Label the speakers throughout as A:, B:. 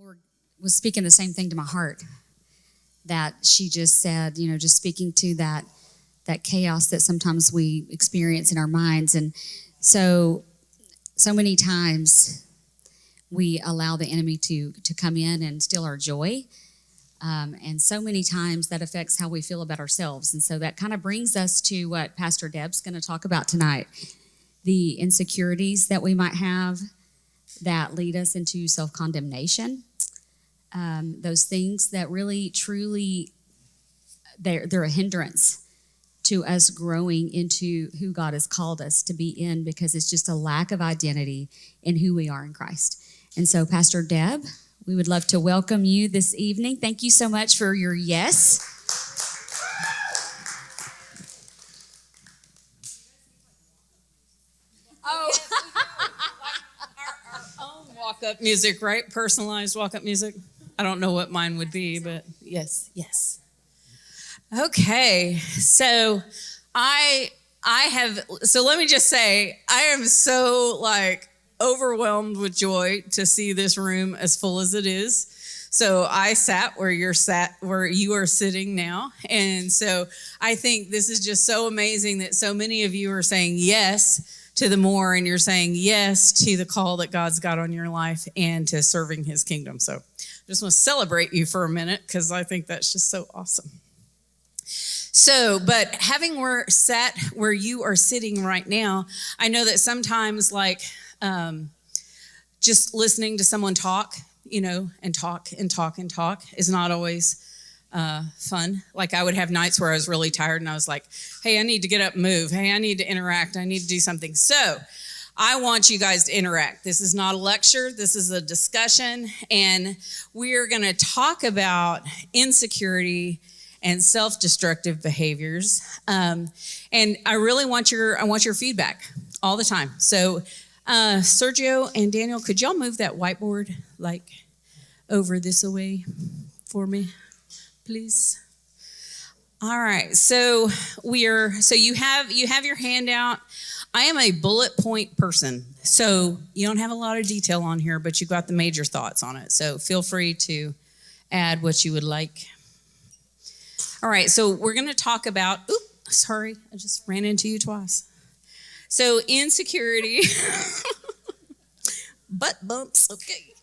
A: Lord was speaking the same thing to my heart that she just said, just speaking to that chaos that sometimes we experience in our minds. And so many times we allow the enemy to come in and steal our joy. And so many times that affects how we feel about ourselves. And so that kind of brings us to what Pastor Deb's going to talk about tonight, the insecurities that we might have that lead us into self-condemnation. Those things that really, truly, they're a hindrance to us growing into who God has called us to be in, because it's just a lack of identity in who we are in Christ. And so, Pastor Deb, we would love to welcome you this evening. Thank you so much for your yes.
B: Oh, our own walk-up music, right? Personalized walk-up music. I don't know what mine would be, but yes. Okay, so let me just say, I am so overwhelmed with joy to see this room as full as it is. So I sat where you are sitting now. And so I think this is just so amazing that so many of you are saying yes to the more, and you're saying yes to the call that God's got on your life and to serving his kingdom. So I just want to celebrate you for a minute, because I think that's just so awesome. So, but having sat where you are sitting right now, I know that sometimes just listening to someone talk, and talk is not always fun. I would have nights where I was really tired and I was like, hey, I need to get up and move. Hey, I need to interact. I need to do something. So I want you guys to interact. This is not a lecture. This is a discussion. And we're going to talk about insecurity and self-destructive behaviors. And I really want your feedback all the time. So Sergio and Daniel, could y'all move that whiteboard over this away for me, please? All right. So you have your handout. I am a bullet point person. So you don't have a lot of detail on here, but you got the major thoughts on it. So feel free to add what you would like. All right, so we're going to talk about, sorry, I just ran into you twice. So insecurity, butt bumps, okay.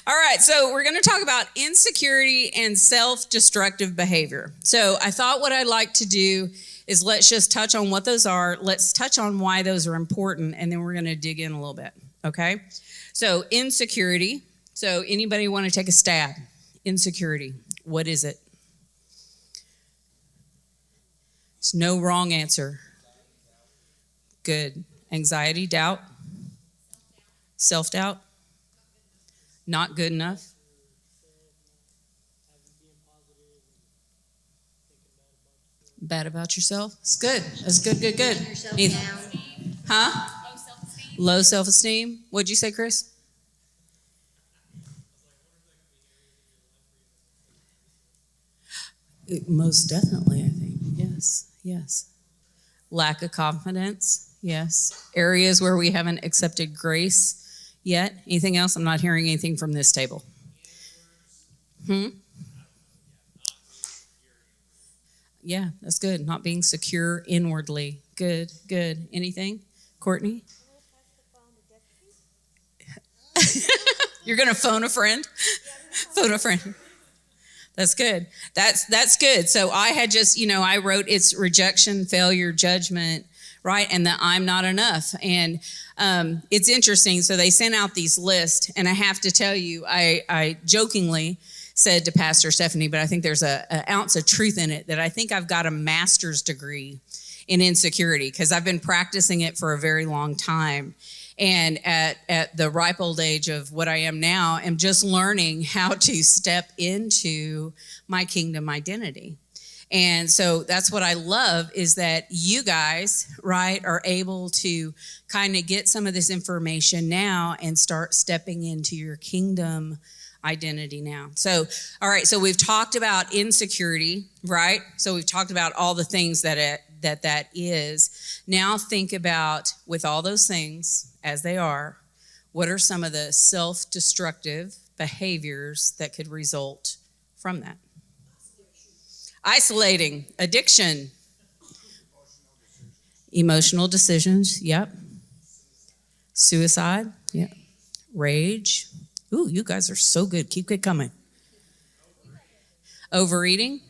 B: All right, so we're going to talk about insecurity and self-destructive behavior. So I thought what I'd like to do is let's just touch on what those are. Let's touch on why those are important, and then we're going to dig in a little bit, okay? So insecurity, so anybody want to take a stab? Insecurity, what is it? There's no wrong answer. Good. Anxiety, doubt, self-doubt, not good enough. Bad about yourself. It's good. That's good.
C: Yourself down.
B: Huh?
A: Low self-esteem.
B: Low self-esteem. What'd you say, Chris? Most definitely, I think. Yes. Lack of confidence. Yes. Areas where we haven't accepted grace yet. Anything else? I'm not hearing anything from this table. Yeah, that's good. Not being secure inwardly. Good. Anything? Courtney? You're going to phone a friend? Phone a friend. That's good. That's good. So I had just, I wrote it's rejection, failure, judgment, right? And that I'm not enough. And it's interesting. So they sent out these lists, and I have to tell you, I jokingly said to Pastor Stephanie, but I think there's an ounce of truth in it, that I think I've got a master's degree in insecurity, because I've been practicing it for a very long time. And at the ripe old age of what I am now, I'm just learning how to step into my kingdom identity. And so that's what I love, is that you guys, right, are able to kind of get some of this information now and start stepping into your kingdom identity now. So, all right, so we've talked about insecurity, right? So we've talked about all the things that is. Now think about, with all those things as they are, what are some of the self-destructive behaviors that could result from that. Isolating, addiction, emotional decisions, yep. Suicide, yep. Rage. Ooh, you guys are so good. Keep it coming. Overeating.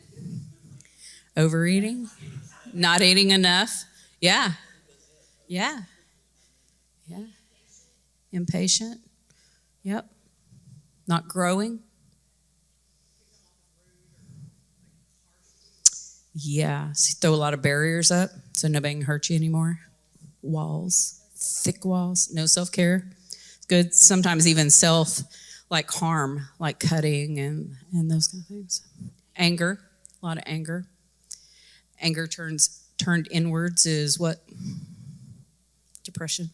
B: Not eating enough. Yeah. Impatient. Yep. Not growing. Yeah. So you throw a lot of barriers up so nobody can hurt you anymore. Walls. Thick walls. No self-care. It's good. Sometimes even harm, like cutting and those kind of things. Anger. A lot of anger. Anger turned inwards is what? Depression.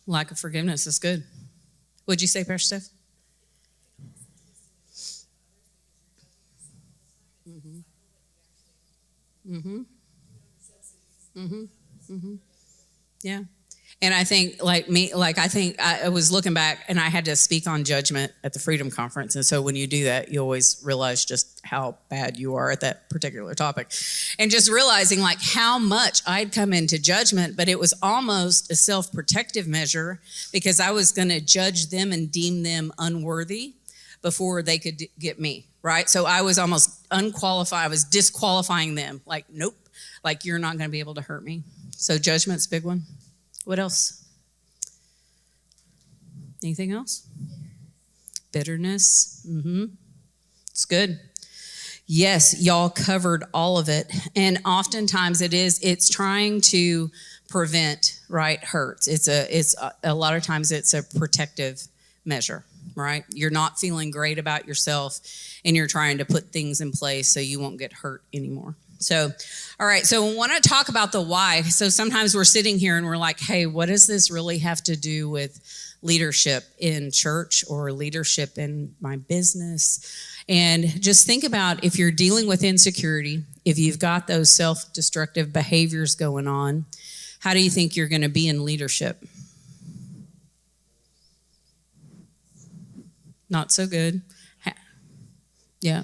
B: Lack of forgiveness is good. What'd you say, Pastor Steph? Yeah. And I think I was looking back and I had to speak on judgment at the Freedom Conference. And so when you do that, you always realize just how bad you are at that particular topic. And just realizing like how much I'd come into judgment, but it was almost a self-protective measure because I was going to judge them and deem them unworthy before they could get me, right? So I was almost unqualified. I was disqualifying them. Like, nope, like you're not going to be able to hurt me. So judgment's a big one. What else? Anything else? Bitterness. It's good. Yes, y'all covered all of it. And oftentimes it's trying to prevent, right, hurts. It's a lot of times it's a protective measure, right? You're not feeling great about yourself and you're trying to put things in place so you won't get hurt anymore. So, all right, so we want to talk about the why. So sometimes we're sitting here and we're like, hey, what does this really have to do with leadership in church or leadership in my business? And just think about if you're dealing with insecurity, if you've got those self-destructive behaviors going on, how do you think you're going to be in leadership? Not so good. Yeah.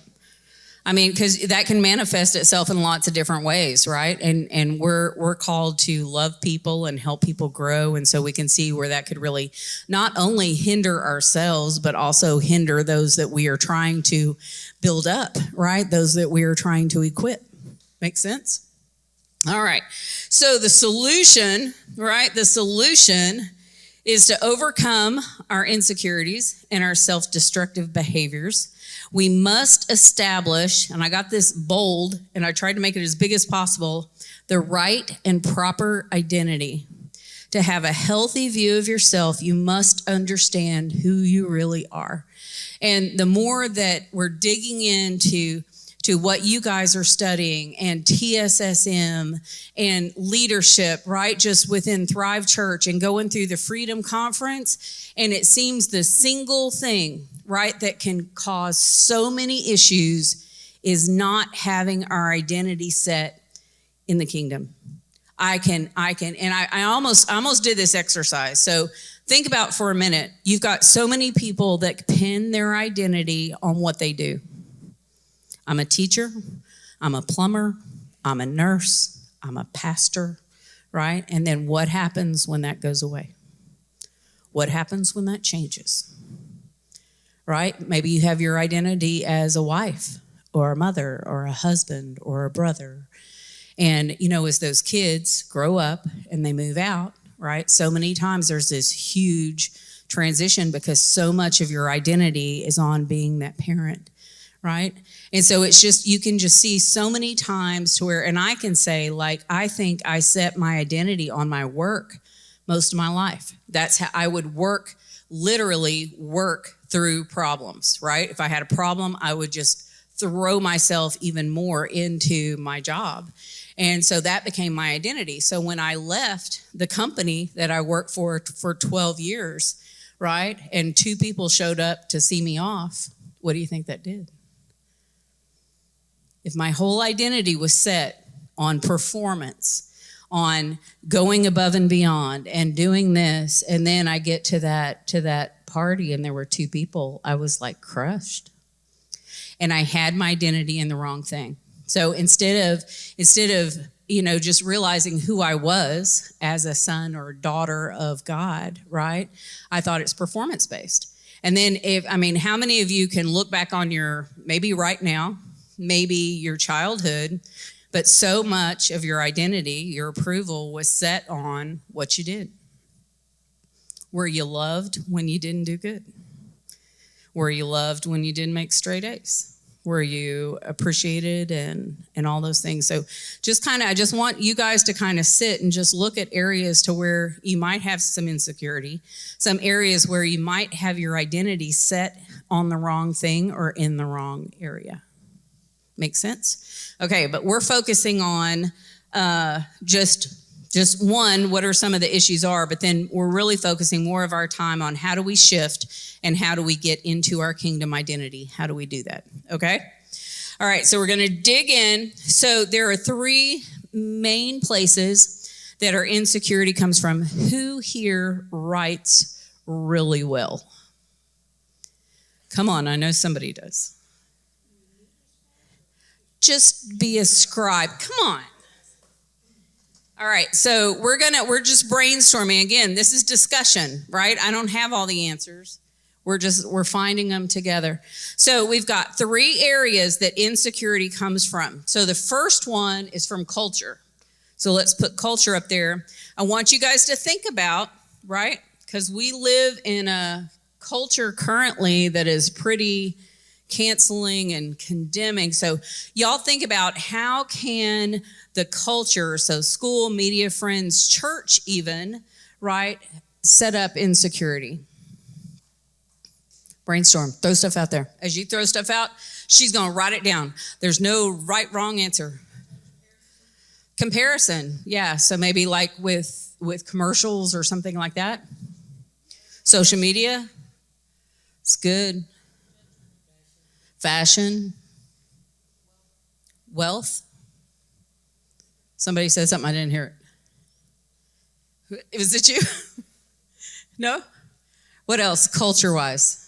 B: I mean, because that can manifest itself in lots of different ways, right? And we're called to love people and help people grow. And so we can see where that could really not only hinder ourselves, but also hinder those that we are trying to build up, right? Those that we are trying to equip. Make sense? All right. So the solution, right? The solution is to overcome our insecurities and our self-destructive behaviors. We must establish, and I got this bold, and I tried to make it as big as possible, the right and proper identity. To have a healthy view of yourself, you must understand who you really are. And the more that we're digging into what you guys are studying and TSSM and leadership, right? Just within Thrive Church and going through the Freedom Conference. And it seems the single thing, right, that can cause so many issues is not having our identity set in the kingdom. I almost did this exercise. So think about for a minute, you've got so many people that pin their identity on what they do. I'm a teacher, I'm a plumber, I'm a nurse, I'm a pastor, right? And then what happens when that goes away? What happens when that changes? Right? Maybe you have your identity as a wife or a mother or a husband or a brother. And, as those kids grow up and they move out, right? So many times there's this huge transition because so much of your identity is on being that parent, right? And so it's just, you can just see so many times to where, and I can say, like, I think I set my identity on my work most of my life. That's how I would literally work through problems, right? If I had a problem, I would just throw myself even more into my job. And so that became my identity. So when I left the company that I worked for 12 years, right? And 2 people showed up to see me off, what do you think that did? If my whole identity was set on performance, on going above and beyond and doing this. And then I get to that party and there were two people. I was like crushed. And I had my identity in the wrong thing. So instead of just realizing who I was as a son or daughter of God, right? I thought it's performance based. And then how many of you can look back on maybe right now, maybe your childhood, but so much of your identity, your approval was set on what you did. Were you loved when you didn't do good? Were you loved when you didn't make straight A's? Were you appreciated and all those things? So I just want you guys to kind of sit and just look at areas to where you might have some insecurity, some areas where you might have your identity set on the wrong thing or in the wrong area. Make sense? Okay, but we're focusing on just one, what are some of the issues are, but then we're really focusing more of our time on how do we shift and how do we get into our kingdom identity? How do we do that? Okay? All right, so we're going to dig in. So there are three main places that our insecurity comes from. Who here writes really well? Come on, I know somebody does. Just be a scribe. Come on. All right, so we're just brainstorming. Again, this is discussion, right? I don't have all the answers. We're finding them together. So we've got three areas that insecurity comes from. So the first one is from culture. So let's put culture up there. I want you guys to think about, right? Because we live in a culture currently that is pretty canceling and condemning. So y'all think about how can the culture, so school, media, friends, church even, right, set up insecurity. Brainstorm, throw stuff out there. As you throw stuff out, she's going to write it down. There's no right, wrong answer. Comparison, yeah. So maybe like with commercials or something like that. Social media, it's good. Fashion, wealth. Somebody said something, I didn't hear it. Was it you? No? What else, culture-wise?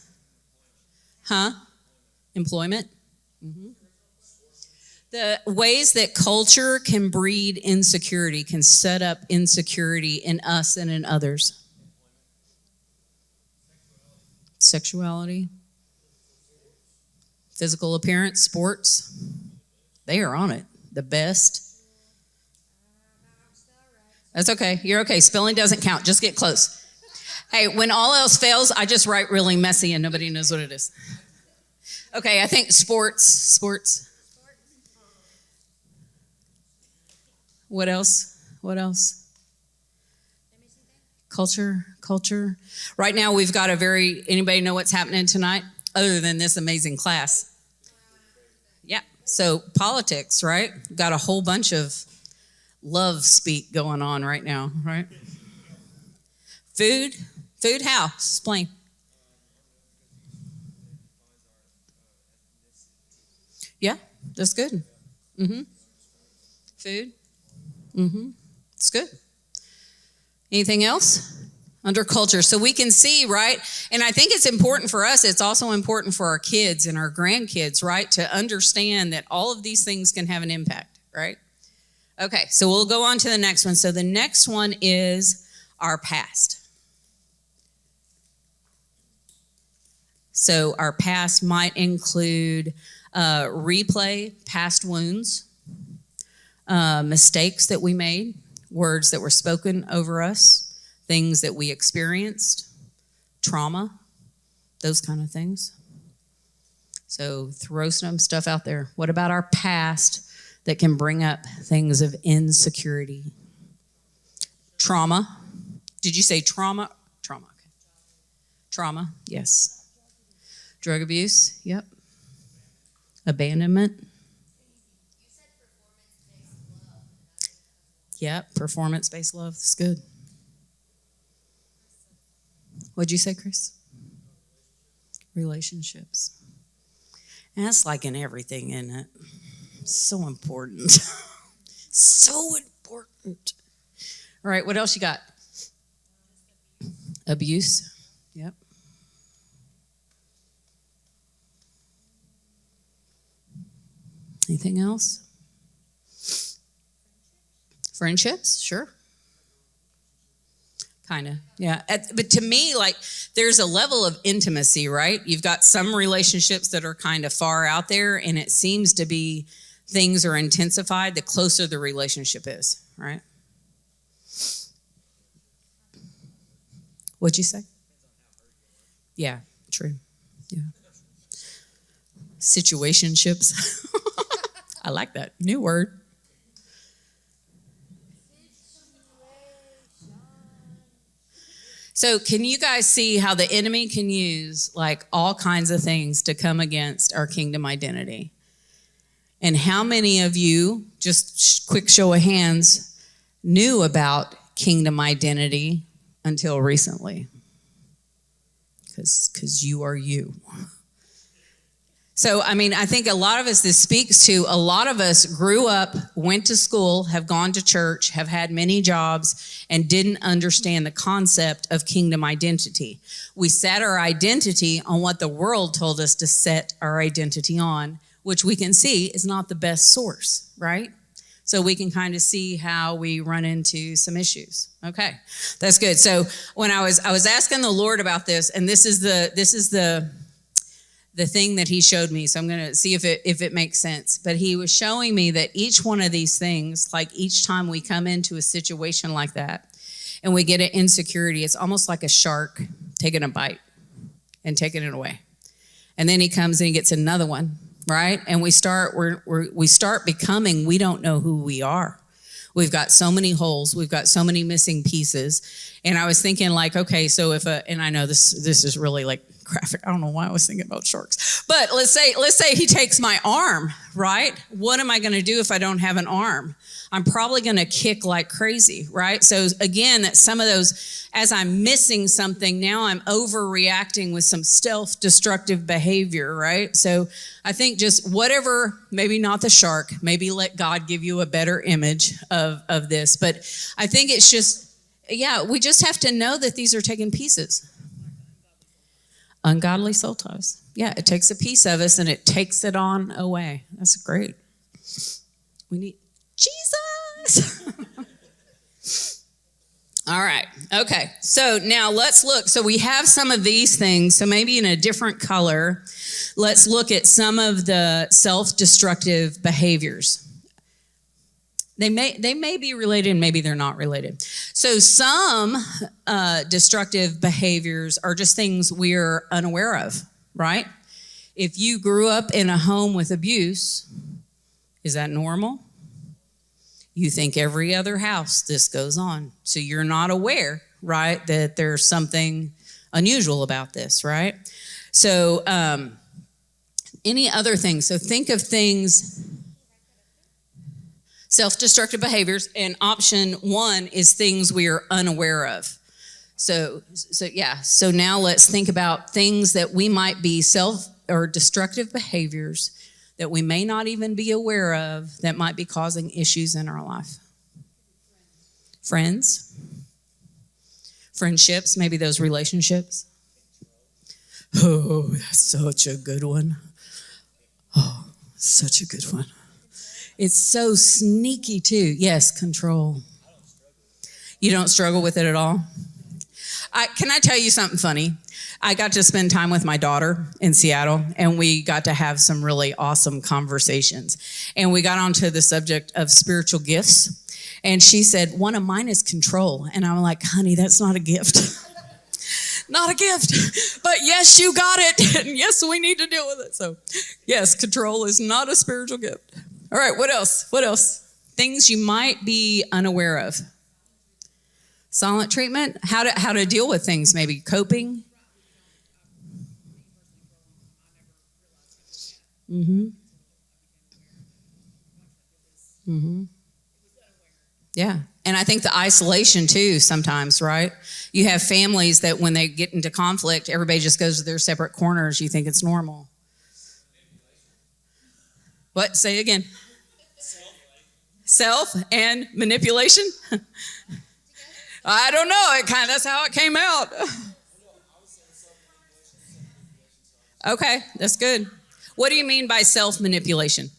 B: Huh? Employment? Mm-hmm. The ways that culture can breed insecurity, can set up insecurity in us and in others. Sexuality. Physical appearance, sports. They are on it. The best. That's okay. You're okay. Spelling doesn't count. Just get close. Hey, when all else fails, I just write really messy and nobody knows what it is. Okay, I think sports. What else? Culture. Right now we've got anybody know what's happening tonight other than this amazing class? Yeah, so politics, right? Got a whole bunch of love speak going on right now, right? Food how? Explain. Yeah, that's good. Mm-hmm. Food. Mm-hmm. It's good. Anything else? Under culture. So we can see, right? And I think it's important for us. It's also important for our kids and our grandkids, right? To understand that all of these things can have an impact, right? Okay, so we'll go on to the next one. So the next one is our past. So our past might include replay past wounds, mistakes that we made, words that were spoken over us, things that we experienced, trauma, those kind of things. So throw some stuff out there. What about our past that can bring up things of insecurity? Trauma. Did you say trauma? Trauma, okay. Trauma, yes. Drug abuse, yep. Abandonment. Yep, performance-based love, that's good. What'd you say, Chris? Relationships. And that's like in everything, isn't it? So important. So important. All right, what else you got? Abuse. Yep. Anything else? Friendships, sure. Kind of, yeah. But to me, like, there's a level of intimacy, right? You've got some relationships that are kind of far out there, and it seems to be things are intensified the closer the relationship is, right? What'd you say? Yeah, true. Yeah. Situationships. I like that. New word. So can you guys see how the enemy can use like all kinds of things to come against our kingdom identity? And how many of you, just quick show of hands, knew about kingdom identity until recently? Because you are you. So, I mean, I think a lot of us, this speaks to a lot of us grew up, went to school, have gone to church, have had many jobs, and didn't understand the concept of kingdom identity. We set our identity on what the world told us to set our identity on, which we can see is not the best source, right? So we can kind of see how we run into some issues. Okay, that's good. So when I was asking the Lord about this, and this is the thing that he showed me. So I'm going to see if it makes sense. But he was showing me that each one of these things, like each time we come into a situation like that and we get an insecurity, it's almost like a shark taking a bite and taking it away. And then he comes and he gets another one, right? And we start becoming, we don't know who we are. We've got so many holes. We've got so many missing pieces. And I was thinking like, okay, so and I know this is really like graphic. I don't know why I was thinking about sharks. But let's say he takes my arm, right? What am I going to do if I don't have an arm? I'm probably going to kick like crazy, right? So again, that some of those, as I'm missing something, now I'm overreacting with some self-destructive behavior, right? So I think just whatever, maybe not the shark, maybe let God give you a better image of this. But I think it's just, yeah, we just have to know that these are taking pieces. Ungodly soul ties. Yeah, it takes a piece of us and it takes it on away. That's great. We need Jesus. All right. Okay. So now let's look. So we have some of these things. So maybe in a different color, let's look at some of the self-destructive behaviors. They may be related and maybe they're not related. So some destructive behaviors are just things we're unaware of, right? If you grew up in a home with abuse, is that normal? You think every other house this goes on. So you're not aware, right, that there's something unusual about this, right? So any other things? So think of things, self-destructive behaviors, and option one is things we are unaware of. So now let's think about things that we might be self or destructive behaviors that we may not even be aware of that might be causing issues in our life. Friends, friendships, maybe those relationships. Oh, that's such a good one. Oh, such a good one. It's so sneaky too. Yes, control. You don't struggle with it at all? Can I tell you something funny? I got to spend time with my daughter in Seattle, and we got to have some really awesome conversations. And we got onto the subject of spiritual gifts. And she said, one of mine is control. And I'm like, honey, that's not a gift. Not a gift. But yes, you got it. And yes, we need to deal with it. So yes, control is not a spiritual gift. All right, what else? What else? Things you might be unaware of. Silent treatment, how to deal with things, maybe coping. Yeah, and I think the isolation too sometimes, right? You have families that when they get into conflict, everybody just goes to their separate corners. You think it's normal. What? Say again. Self and manipulation? I don't know. That's how it came out. Okay, that's good. What do you mean by self-manipulation?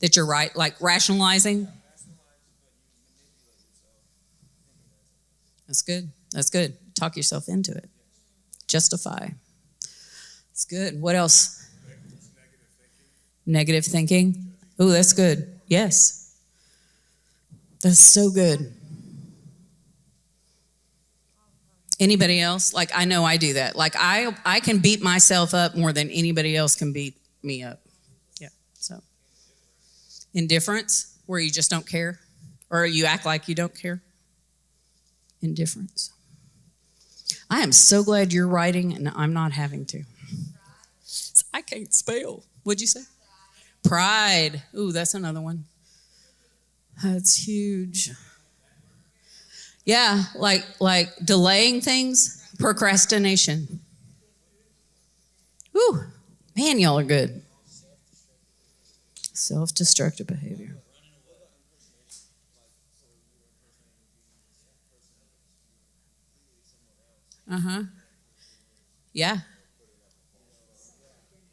B: That you're right, like rationalizing? That's good. That's good. Talk yourself into it. Justify. That's good. What else? Negative thinking. Oh, that's good. Yes. That's so good. Anybody else? Like, I know I do that. Like, I can beat myself up more than anybody else can beat me up. Yeah. So, indifference, where you just don't care, or you act like you don't care. Indifference. I am so glad you're writing and I'm not having to. I can't spell. What'd you say? Pride. Ooh, that's another one. That's huge. Yeah, like delaying things, procrastination. Ooh, man, y'all are good. Self-destructive behavior. Uh-huh. Yeah.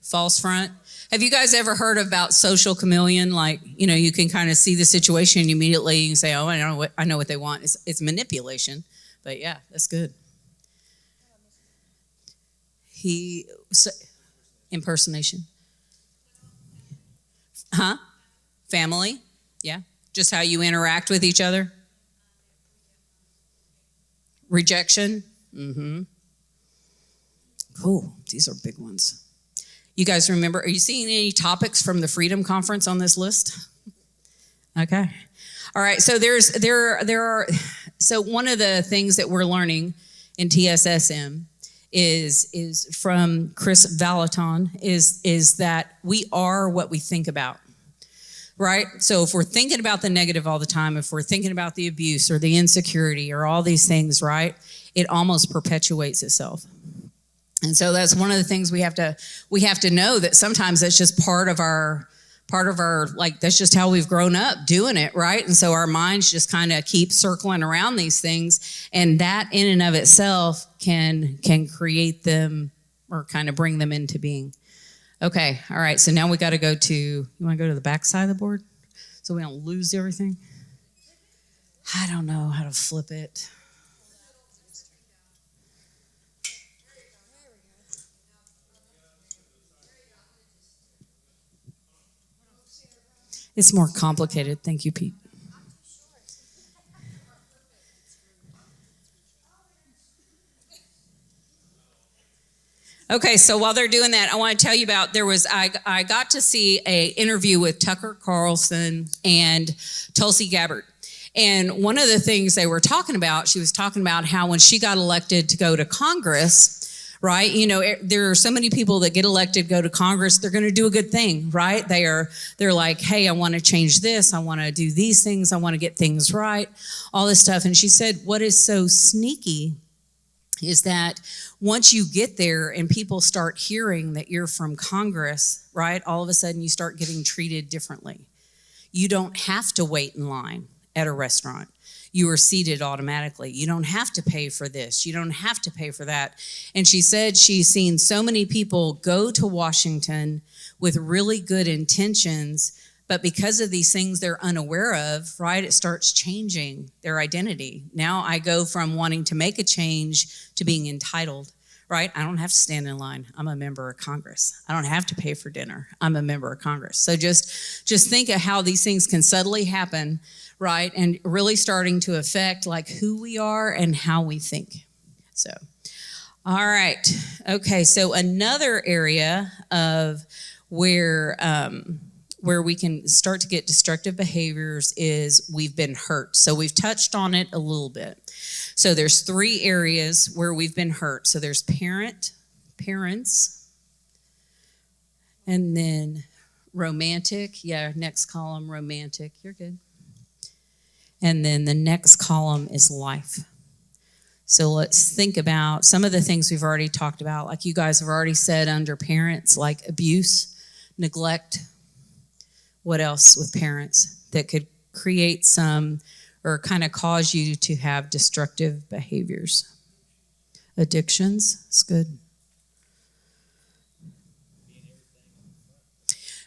B: False front. Have you guys ever heard about social chameleon? Like, you can kind of see the situation and immediately you can say, oh, I know what they want. It's manipulation. But yeah, that's good. Impersonation. Huh? Family. Yeah. Just how you interact with each other. Rejection. Mm-hmm. Cool. These are big ones. You guys remember, are you seeing any topics from the Freedom Conference on this list? Okay. All right. So so one of the things that we're learning in TSSM is from Chris Valaton is that we are what we think about. Right? So if we're thinking about the negative all the time, if we're thinking about the abuse or the insecurity or all these things, right, it almost perpetuates itself. And so that's one of the things we have to know, that sometimes that's just part of our, like, that's just how we've grown up doing it, right? And so our minds just kind of keep circling around these things, and that in and of itself can create them or kind of bring them into being. Okay, all right, so now we got to go to, you want to go to the back side of the board so we don't lose everything? I don't know how to flip it. It's more complicated. Thank you, Pete. Okay, so while they're doing that, I want to tell you about, I got to see an interview with Tucker Carlson and Tulsi Gabbard. And one of the things they were talking about, she was talking about how when she got elected to go to Congress, right? There are so many people that get elected, go to Congress, they're going to do a good thing, right? They're like, hey, I want to change this. I want to do these things. I want to get things right, all this stuff. And she said, what is so sneaky is that once you get there and people start hearing that you're from Congress, right? All of a sudden you start getting treated differently. You don't have to wait in line at a restaurant. You are seated automatically. You don't have to pay for this. You don't have to pay for that. And she said she's seen so many people go to Washington with really good intentions, but because of these things they're unaware of, right, it starts changing their identity. Now I go from wanting to make a change to being entitled, right? I don't have to stand in line. I'm a member of Congress. I don't have to pay for dinner. I'm a member of Congress. So just think of how these things can subtly happen, right? And really starting to affect like who we are and how we think. So, all right. Okay, so another area of where we can start to get destructive behaviors is we've been hurt. So we've touched on it a little bit. So there's 3 areas where we've been hurt. So there's parents, and then romantic. Yeah, next column, romantic. You're good. And then the next column is life. So let's think about some of the things we've already talked about. Like you guys have already said under parents, like abuse, neglect. What else with parents that could create some or kind of cause you to have destructive behaviors? Addictions, it's good.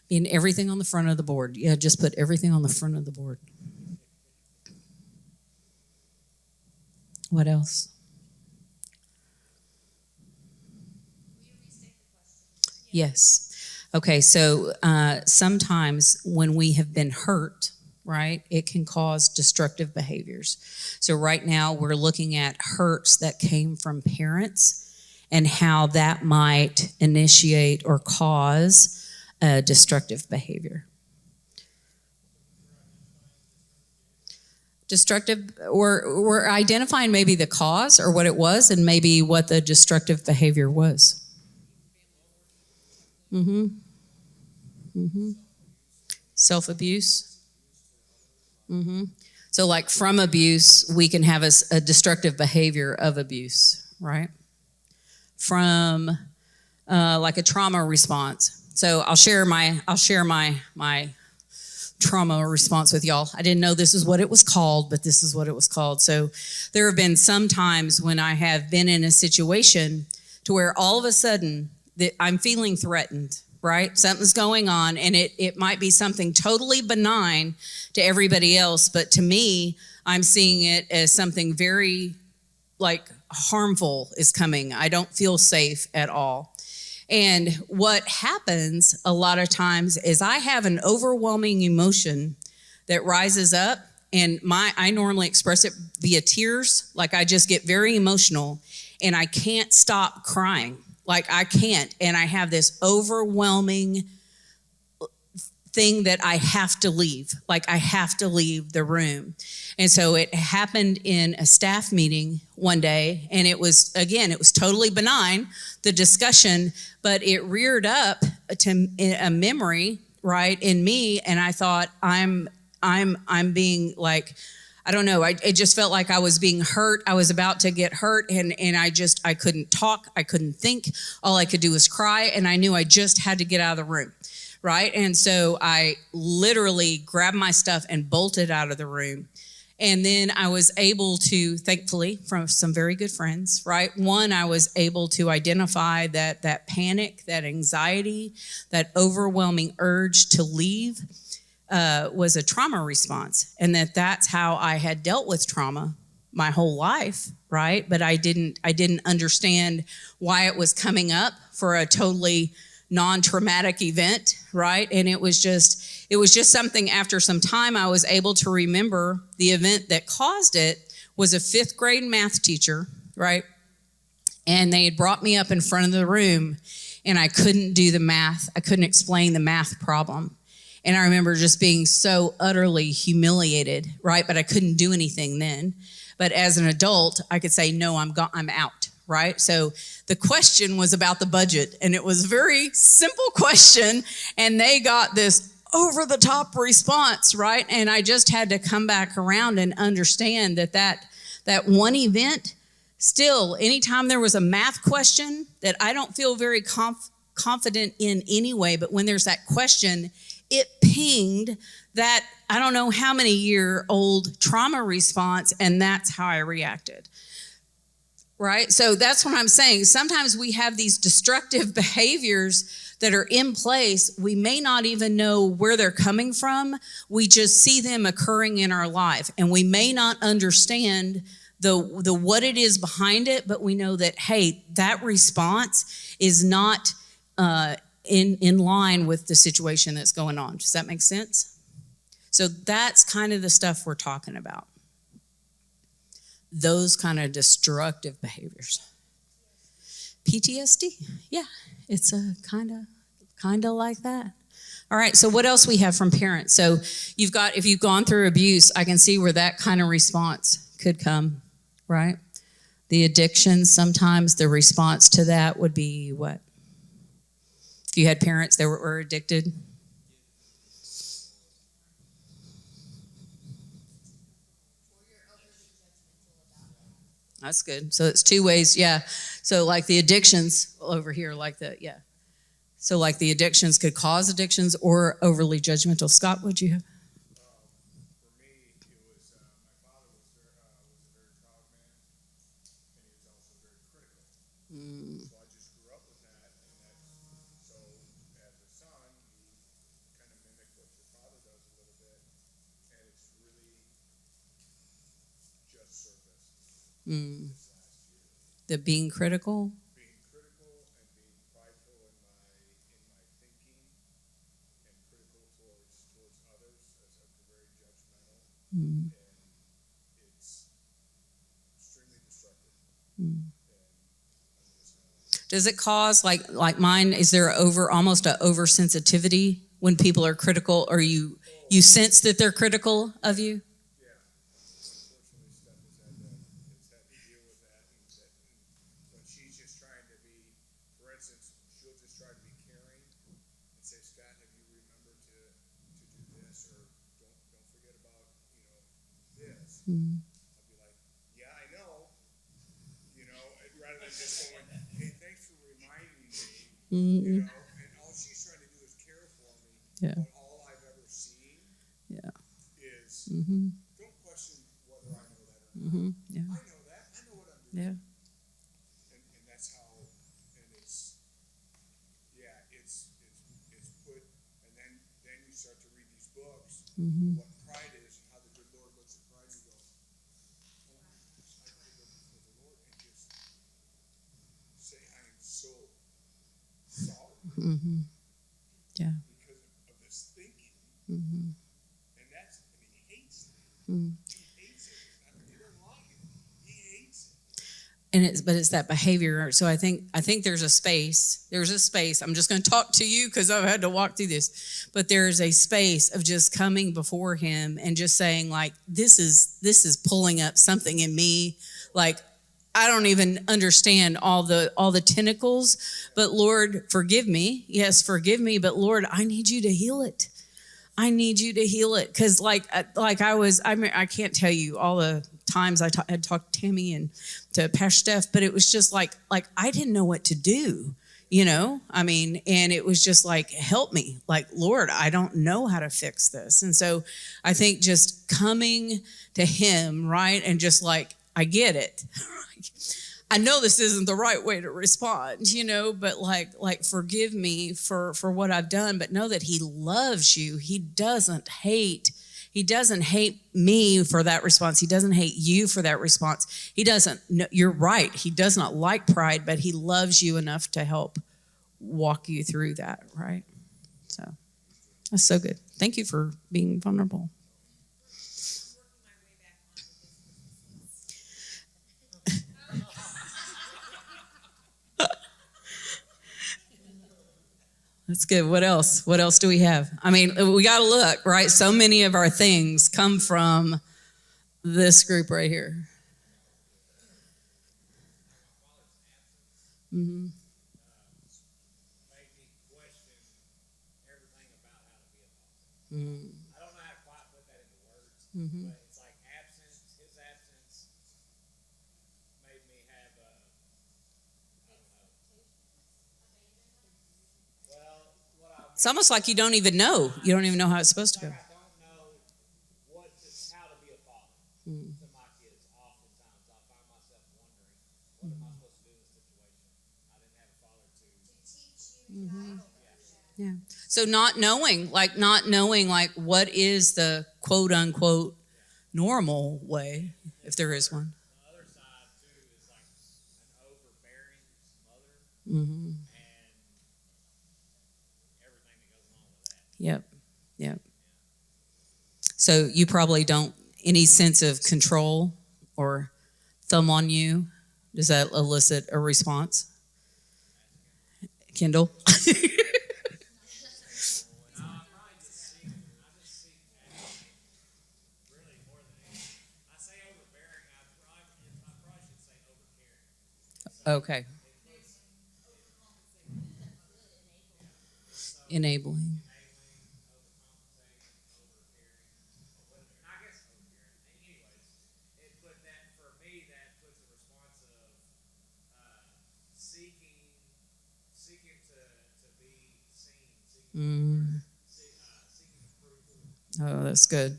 B: Being everything on the front of the board. Yeah, just put everything on the front of the board. What else? Yes. Okay, so sometimes when we have been hurt, right, it can cause destructive behaviors. So right now we're looking at hurts that came from parents and how that might initiate or cause a destructive behavior. Destructive, we're identifying maybe the cause or what it was and maybe what the destructive behavior was. Mm-hmm. Mm-hmm. Self-abuse. Mm-hmm. So like from abuse, we can have a destructive behavior of abuse, right? From like a trauma response. So I'll share my trauma response with y'all. I didn't know this is what it was called, but this is what it was called. So there have been some times when I have been in a situation to where all of a sudden that I'm feeling threatened, right? Something's going on, and it might be something totally benign to everybody else, but to me, I'm seeing it as something very like harmful is coming. I don't feel safe at all. And what happens a lot of times is I have an overwhelming emotion that rises up, and I normally express it via tears. Like I just get very emotional and I can't stop crying. Like I can't. And I have this overwhelming thing that I have to leave. Like I have to leave the room. And so it happened in a staff meeting one day, and it was totally benign, the discussion, but it reared up to a memory, right, in me, and I thought I'm being like, I don't know, it just felt like I was being hurt. I was about to get hurt, and I couldn't talk, I couldn't think. All I could do was cry, and I knew I just had to get out of the room, right? And so I literally grabbed my stuff and bolted out of the room. And then I was able to, thankfully, from some very good friends, right? One, I was able to identify that panic, that anxiety, that overwhelming urge to leave was a trauma response, and that's how I had dealt with trauma my whole life, right? But I didn't understand why it was coming up for a totally non-traumatic event, right? And it was just something. After some time, I was able to remember the event that caused it was a 5th grade math teacher, right? And they had brought me up in front of the room, and I couldn't do the math. I couldn't explain the math problem. And I remember just being so utterly humiliated, right? But I couldn't do anything then. But as an adult, I could say, no, I'm out, right? So the question was about the budget, and it was a very simple question, and they got this over-the-top response, right? And I just had to come back around and understand that one event, still, anytime there was a math question that I don't feel very confident in anyway, but when there's that question, it pinged that I don't know how many year old trauma response, and that's how I reacted. Right? So that's what I'm saying. Sometimes we have these destructive behaviors that are in place. We may not even know where they're coming from. We just see them occurring in our life, and we may not understand the what it is behind it, but we know that, hey, that response is not in line with the situation that's going on. Does that make sense? So that's kind of the stuff we're talking about. Those kind of destructive behaviors. PTSD, yeah, it's a kind of like that. All right, so what else we have from parents? So if you've gone through abuse, I can see where that kind of response could come, right? The addiction, sometimes the response to that would be what? If you had parents that were addicted. That's good. So it's 2 ways, yeah. So like the addictions over here, like the, yeah. So like the addictions could cause addictions or overly judgmental. Scott, what'd you have?
C: For me,
B: Mm. The being critical.
C: Being critical and being prideful in my thinking and critical towards others as very judgmental,
B: Mm.
C: and it's extremely destructive.
B: Mm.
C: And I'm just
B: Does it cause like mine? Is there almost a oversensitivity when people are critical, or you sense that they're critical of you?
C: yeah, unfortunately, Steph has had to deal with that, and when she's just trying to be, for instance, she'll just try to be caring and say, Scott, have you remembered to do this, or don't forget about this.
B: Mm.
C: I'll be like, yeah, I know, rather than just going, hey, thanks for reminding me,
B: Mm.
C: and all she's trying to do is care for me.
B: Yeah.
C: But all I've ever seen
B: Yeah.
C: is
B: Mm-hmm.
C: don't question whether I know that or not.
B: Mm-hmm. Yeah.
C: I know that. I know what I'm doing.
B: Yeah.
C: And that's how, and it's put, and then you start to read these books,
B: Mm-hmm.
C: what pride is, and how the good Lord looks at pride and go, oh, I gotta go before the Lord and just say I am so sorry
B: Mm-hmm. Yeah.
C: because of this thinking,
B: Mm-hmm.
C: and he hates it.
B: Mm.
C: He hates it. He doesn't like it. He hates it.
B: And it's that behavior. So I think there's a space. I'm just going to talk to you because I've had to walk through this. But there's a space of just coming before him and just saying, like, this is pulling up something in me, like I don't even understand all the tentacles, but Lord, forgive me. Yes, forgive me, but Lord, I need you to heal it. I need you to heal it, because I can't tell you all the times I had talked to Tammy and to Pastor Steph, but it was just like I didn't know what to do, and it was just like, help me, like, Lord, I don't know how to fix this. And so I think just coming to him, right, and just like, I get it. I know this isn't the right way to respond, but like forgive me for what I've done, but know that he loves you. He doesn't hate me for that response. He doesn't hate you for that response. He doesn't, no, you're right. He does not like pride, but he loves you enough to help walk you through that, right? So that's so good. Thank you for being vulnerable. That's good. What else? What else do we have? I mean, we got to look, right? So many of our things come from this group right here. Mm-hmm.
C: Made me question everything about how to be a father.
B: Mm-hmm.
C: I don't know how to quite put that into words,
B: Mm-hmm.
C: but it's like his absence made me have a, I don't know. Well, what I
B: It's almost like you don't even know. You don't even know how it's supposed to go.
C: I don't know how to be a father
B: Mm-hmm.
C: to my kids. Oftentimes, I find myself wondering, what am I supposed to do in this situation? I didn't have a father to teach you.
B: Mm-hmm. Yeah. So not knowing what is the quote unquote normal way, if there is one.
C: The other side too is like an overbearing mother
B: Mm-hmm.
C: and everything that goes along with that.
B: Yep. Yep. So you probably don't any sense of control or thumb on you. Does that elicit a response? Kendall?
C: Really more than anything. I say overbearing. I probably should say overcaring.
B: Okay. Enabling.
C: I guess overcaring. Anyways, it put that for me. That puts a response of seeking to be seen,
B: Mm.
C: seeking approval.
B: Oh, that's good.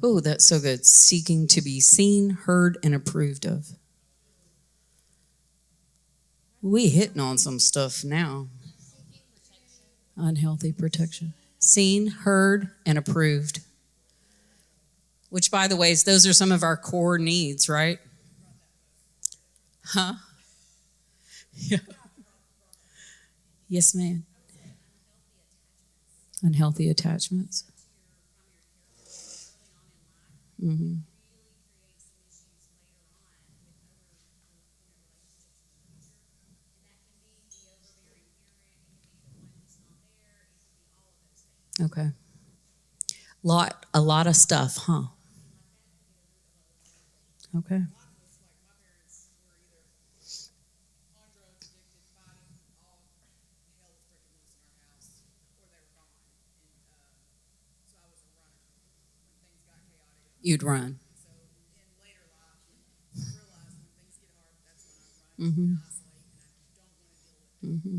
B: Oh, that's so good. Seeking to be seen, heard, and approved of. We hitting on some stuff now. Unhealthy protection. Seen, heard, and approved. Which, by the way, those are some of our core needs, right? Huh? Yeah. Yes, ma'am. Unhealthy attachments. Mm-hmm. Okay. A lot of stuff, huh? Okay. You'd run. Mm-hmm. Mm-hmm.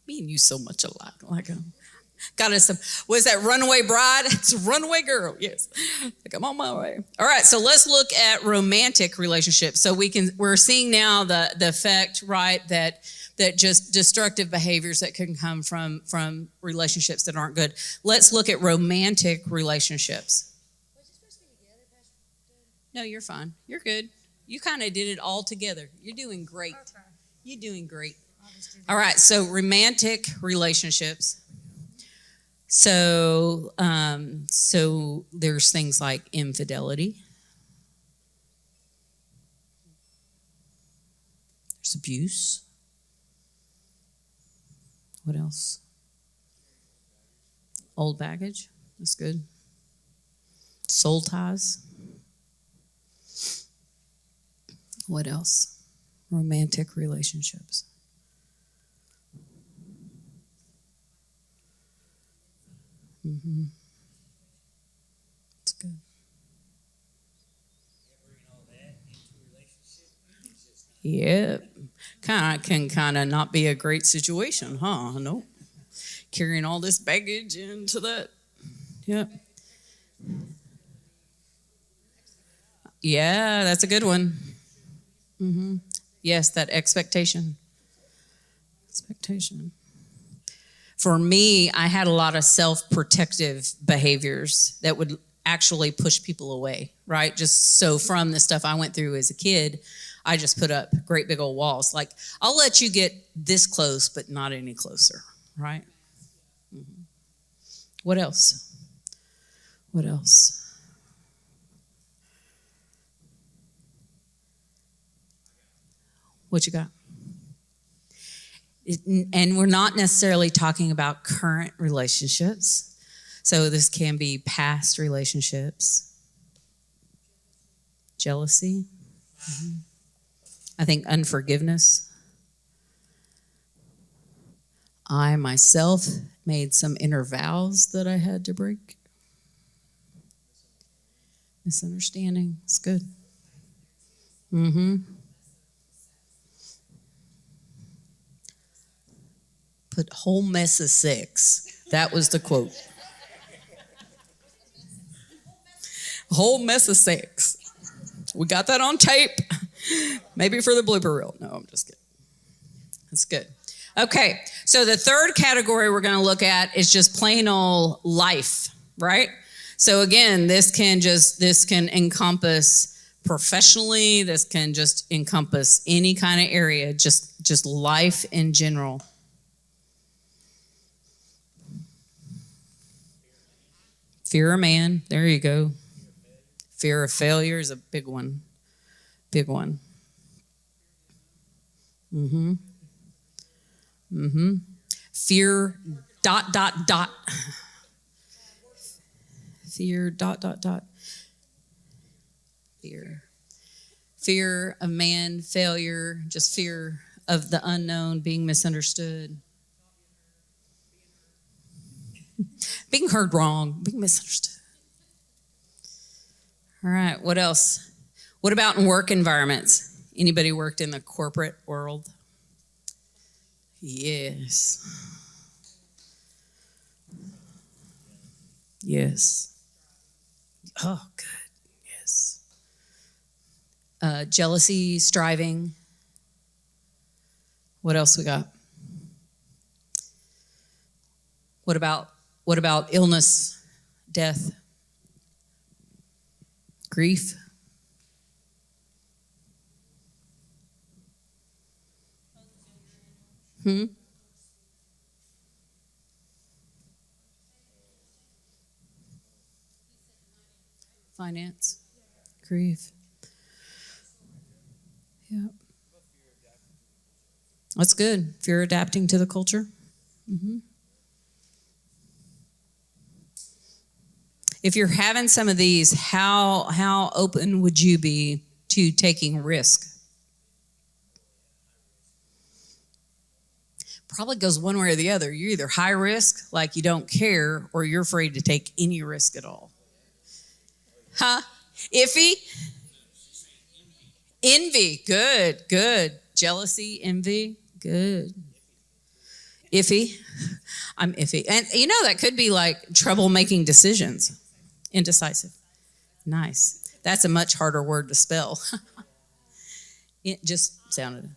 B: Me and you so much alike. Like, got us some. Was that Runaway Bride? It's Runaway Girl. Yes. Like, I'm on my way. All right. So let's look at romantic relationships. So we're seeing now the effect, right? That just destructive behaviors that can come from relationships that aren't good. Let's look at romantic relationships. No, you're fine. You're good. You kind of did it all together. You're doing great. Okay. You're doing great. All right. So romantic relationships. So there's things like infidelity. There's abuse. What else? Old baggage. That's good. Soul ties. What else? Romantic relationships. Mm-hmm. That's good. Yep. Kind of not be a great situation, huh? Nope. Carrying all this baggage into that. Yep. Yeah, that's a good one. Mm-hmm. Yes, that expectation. Expectation. For me, I had a lot of self-protective behaviors that would actually push people away, right? Just so from the stuff I went through as a kid, I just put up great big old walls. Like, I'll let you get this close, but not any closer, right? Mm-hmm. What else? What else? What you got? And we're not necessarily talking about current relationships. So this can be past relationships. Jealousy. Mm-hmm. I think unforgiveness. I myself made some inner vows that I had to break. Misunderstanding. It's good. Mm-hmm. Put whole mess of sex. That was the quote. Whole mess of sex. We got that on tape. Maybe for the blooper reel. No, I'm just kidding. That's good. Okay, so the third category we're going to look at is just plain old life, right? So again, this can encompass professionally. This can just encompass any kind of area, just life in general. Fear of man. There you go. Fear of failure is a big one. Big one. Mm-hmm. Mm-hmm. Fear, ... Fear, ... Fear. Fear of man, failure, just fear of the unknown, being misunderstood. Being heard wrong, being misunderstood. All right, what else? What about in work environments? Anybody worked in the corporate world? Yes. Yes. Oh, good. Yes. Jealousy, striving. What else we got? What about illness, death, grief? Finance, grief. Yeah. That's good. Fear adapting to the culture. If you're having some of these, how open would you be to taking risk? Probably goes one way or the other. You're either high risk, like you don't care, or you're afraid to take any risk at all. Huh? Iffy? Envy. Good, good. Jealousy, envy. Good. Iffy. I'm iffy. And you know, that could be like trouble making decisions. Indecisive. Nice. That's a much harder word to spell. It just sounded.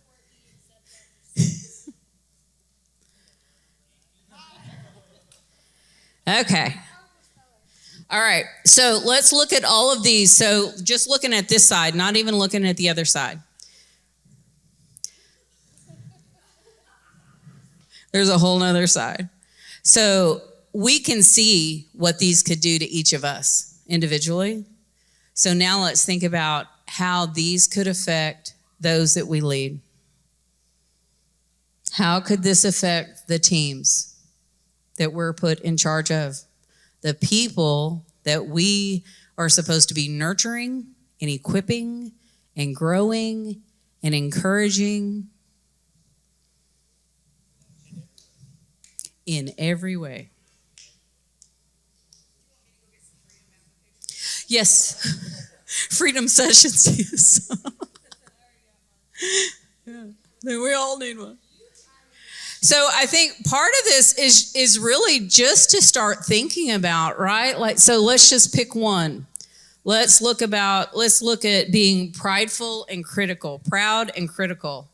B: Okay. All right. So let's look at all of these. So just looking at this side, not even looking at the other side. There's a whole nother side. So we can see what these could do to each of us individually. So now let's think about how these could affect those that we lead. How could this affect the teams that we're put in charge of? The people that we are supposed to be nurturing and equipping and growing and encouraging in every way. Yes. Freedom sessions. Yes. Yeah. We all need one. So I think part of this is really just to start thinking about, right? Like, so let's just pick one. Let's look at being prideful and critical, proud and critical.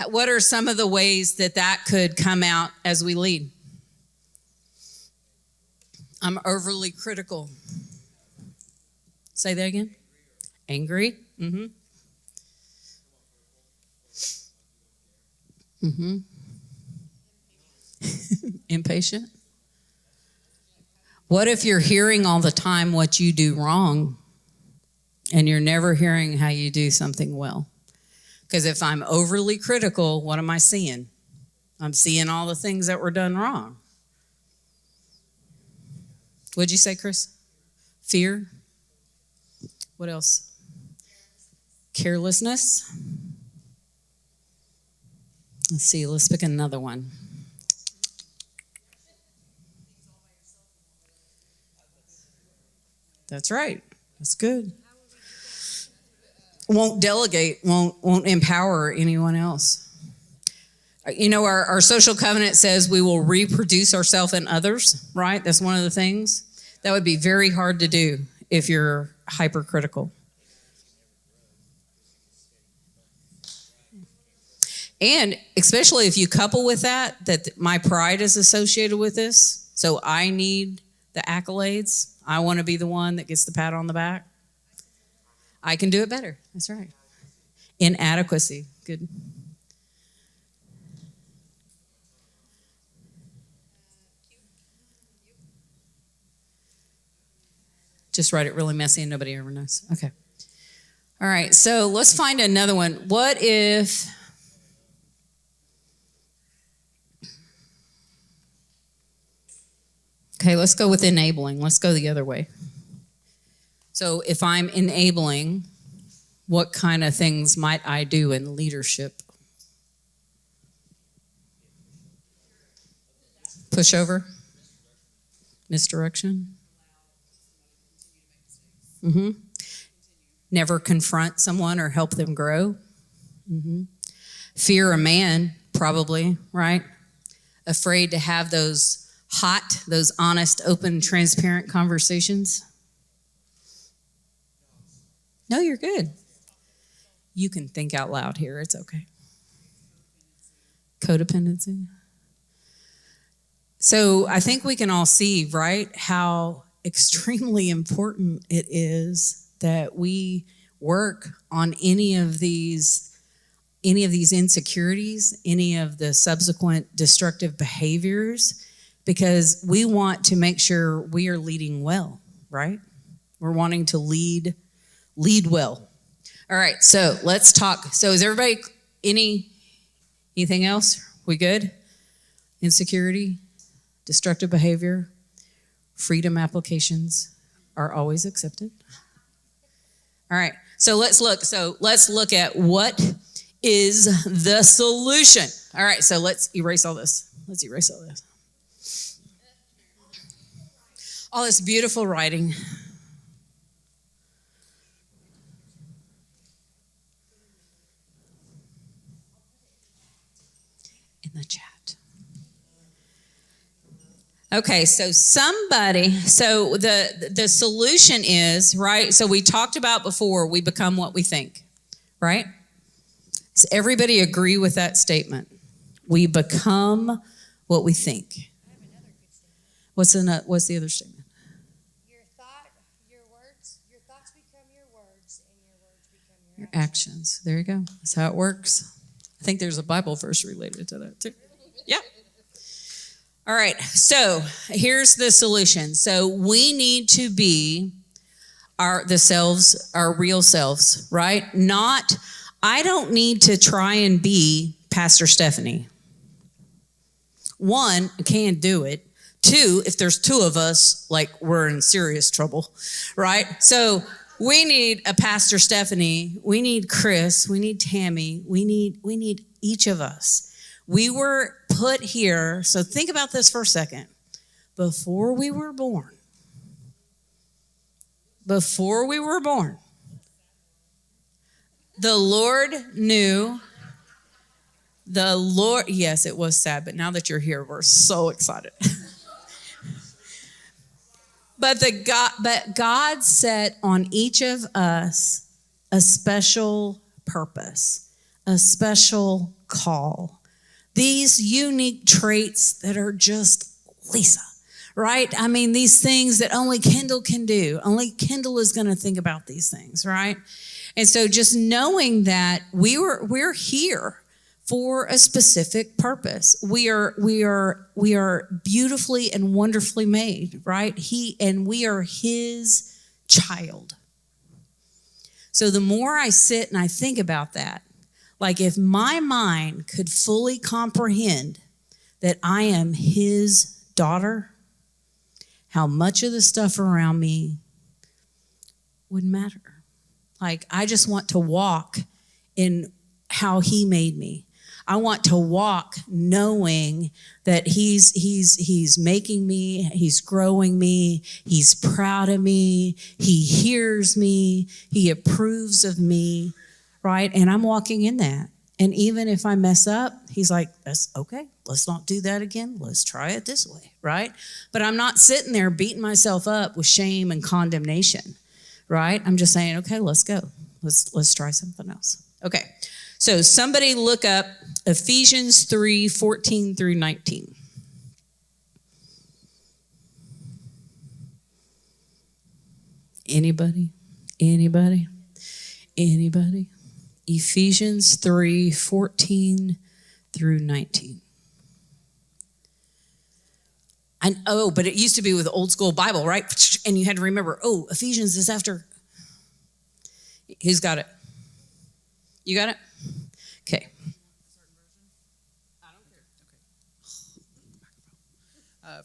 B: What are some of the ways that could come out as we lead? I'm overly critical. Say that again. Angry. Mm-hmm. Mm-hmm. Impatient. What if you're hearing all the time what you do wrong and you're never hearing how you do something well? Because if I'm overly critical, what am I seeing? I'm seeing all the things that were done wrong. What'd you say, Chris? Fear? What else? Carelessness? Let's see, let's pick another one. That's right. That's good. Won't delegate, won't empower anyone else. You know, our social covenant says we will reproduce ourselves in others, right? That's one of the things. That would be very hard to do if you're hypercritical. And especially if you couple with that my pride is associated with this. So I need the accolades. I want to be the one that gets the pat on the back. I can do it better. That's right. Inadequacy. Good. Just write it really messy and nobody ever knows. Okay. All right. So let's find another one. What if... Okay, let's go with enabling. Let's go the other way. So if I'm enabling, what kind of things might I do in leadership? Pushover? Misdirection? Mm-hmm. Never confront someone or help them grow? Mm-hmm. Fear a man, probably, right? Afraid to have those honest, open, transparent conversations? No, you're good. You can think out loud here. It's okay. Codependency. So I think we can all see, right, how extremely important it is that we work on any of these any of these insecurities, any of the subsequent destructive behaviors, because we want to make sure we are leading well, right? We're wanting to lead well. All right, so let's talk. So is everybody anything else? We good? Insecurity, destructive behavior, freedom applications are always accepted. All right, so let's look at what is the solution. All right, so let's erase all this. All this beautiful writing. In the chat. Okay, so the solution is, right? So we talked about before, we become what we think, right? Does everybody agree with that statement? We become what we think. What's the other statement?
D: Your thoughts become your words, and your words become
B: your actions. There you go. That's how it works. I think there's a Bible verse related to that too. Yeah. All right, so here's the solution. So we need to be our real selves, right? I don't need to try and be Pastor Stephanie. One, I can't do it. Two, if there's two of us, like we're in serious trouble, right? So we need a Pastor Stephanie. We need Chris. We need Tammy. We need each of us. We were put here, so think about this for a second. Before we were born, the Lord knew. Yes, it was sad, but now that you're here, we're so excited. But God set on each of us a special purpose, a special call. These unique traits that are just Lisa, right? I mean, these things that only Kendall can do. Only Kendall is going to think about these things, right? And so just knowing that we're here for a specific purpose. We are beautifully and wonderfully made, right? We are his child. So the more I sit and I think about that, like if my mind could fully comprehend that I am his daughter, how much of the stuff around me would matter. Like I just want to walk in how he made me. I want to walk knowing that he's making me, he's growing me, he's proud of me, he hears me, he approves of me, right? And I'm walking in that. And even if I mess up, he's like, that's okay. Let's not do that again. Let's try it this way, right? But I'm not sitting there beating myself up with shame and condemnation, right? I'm just saying, okay, let's go. Let's try something else. Okay. So somebody look up Ephesians 3:14 through 19. Anybody? Ephesians 3:14 through 19. But it used to be with the old school Bible, right? And you had to remember, Ephesians is after. Who's got it? You got it? Okay.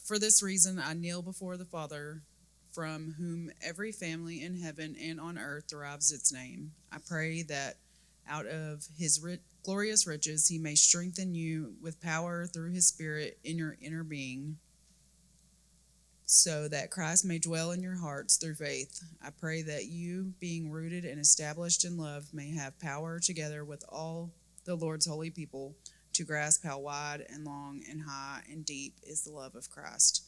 E: For this reason, I kneel before the Father, from whom every family in heaven and on earth derives its name. I pray that out of his glorious riches he may strengthen you with power through his Spirit in your inner being, so that Christ may dwell in your hearts through faith. I pray that you, being rooted and established in love, may have power together with all the Lord's holy people to grasp how wide and long and high and deep is the love of Christ,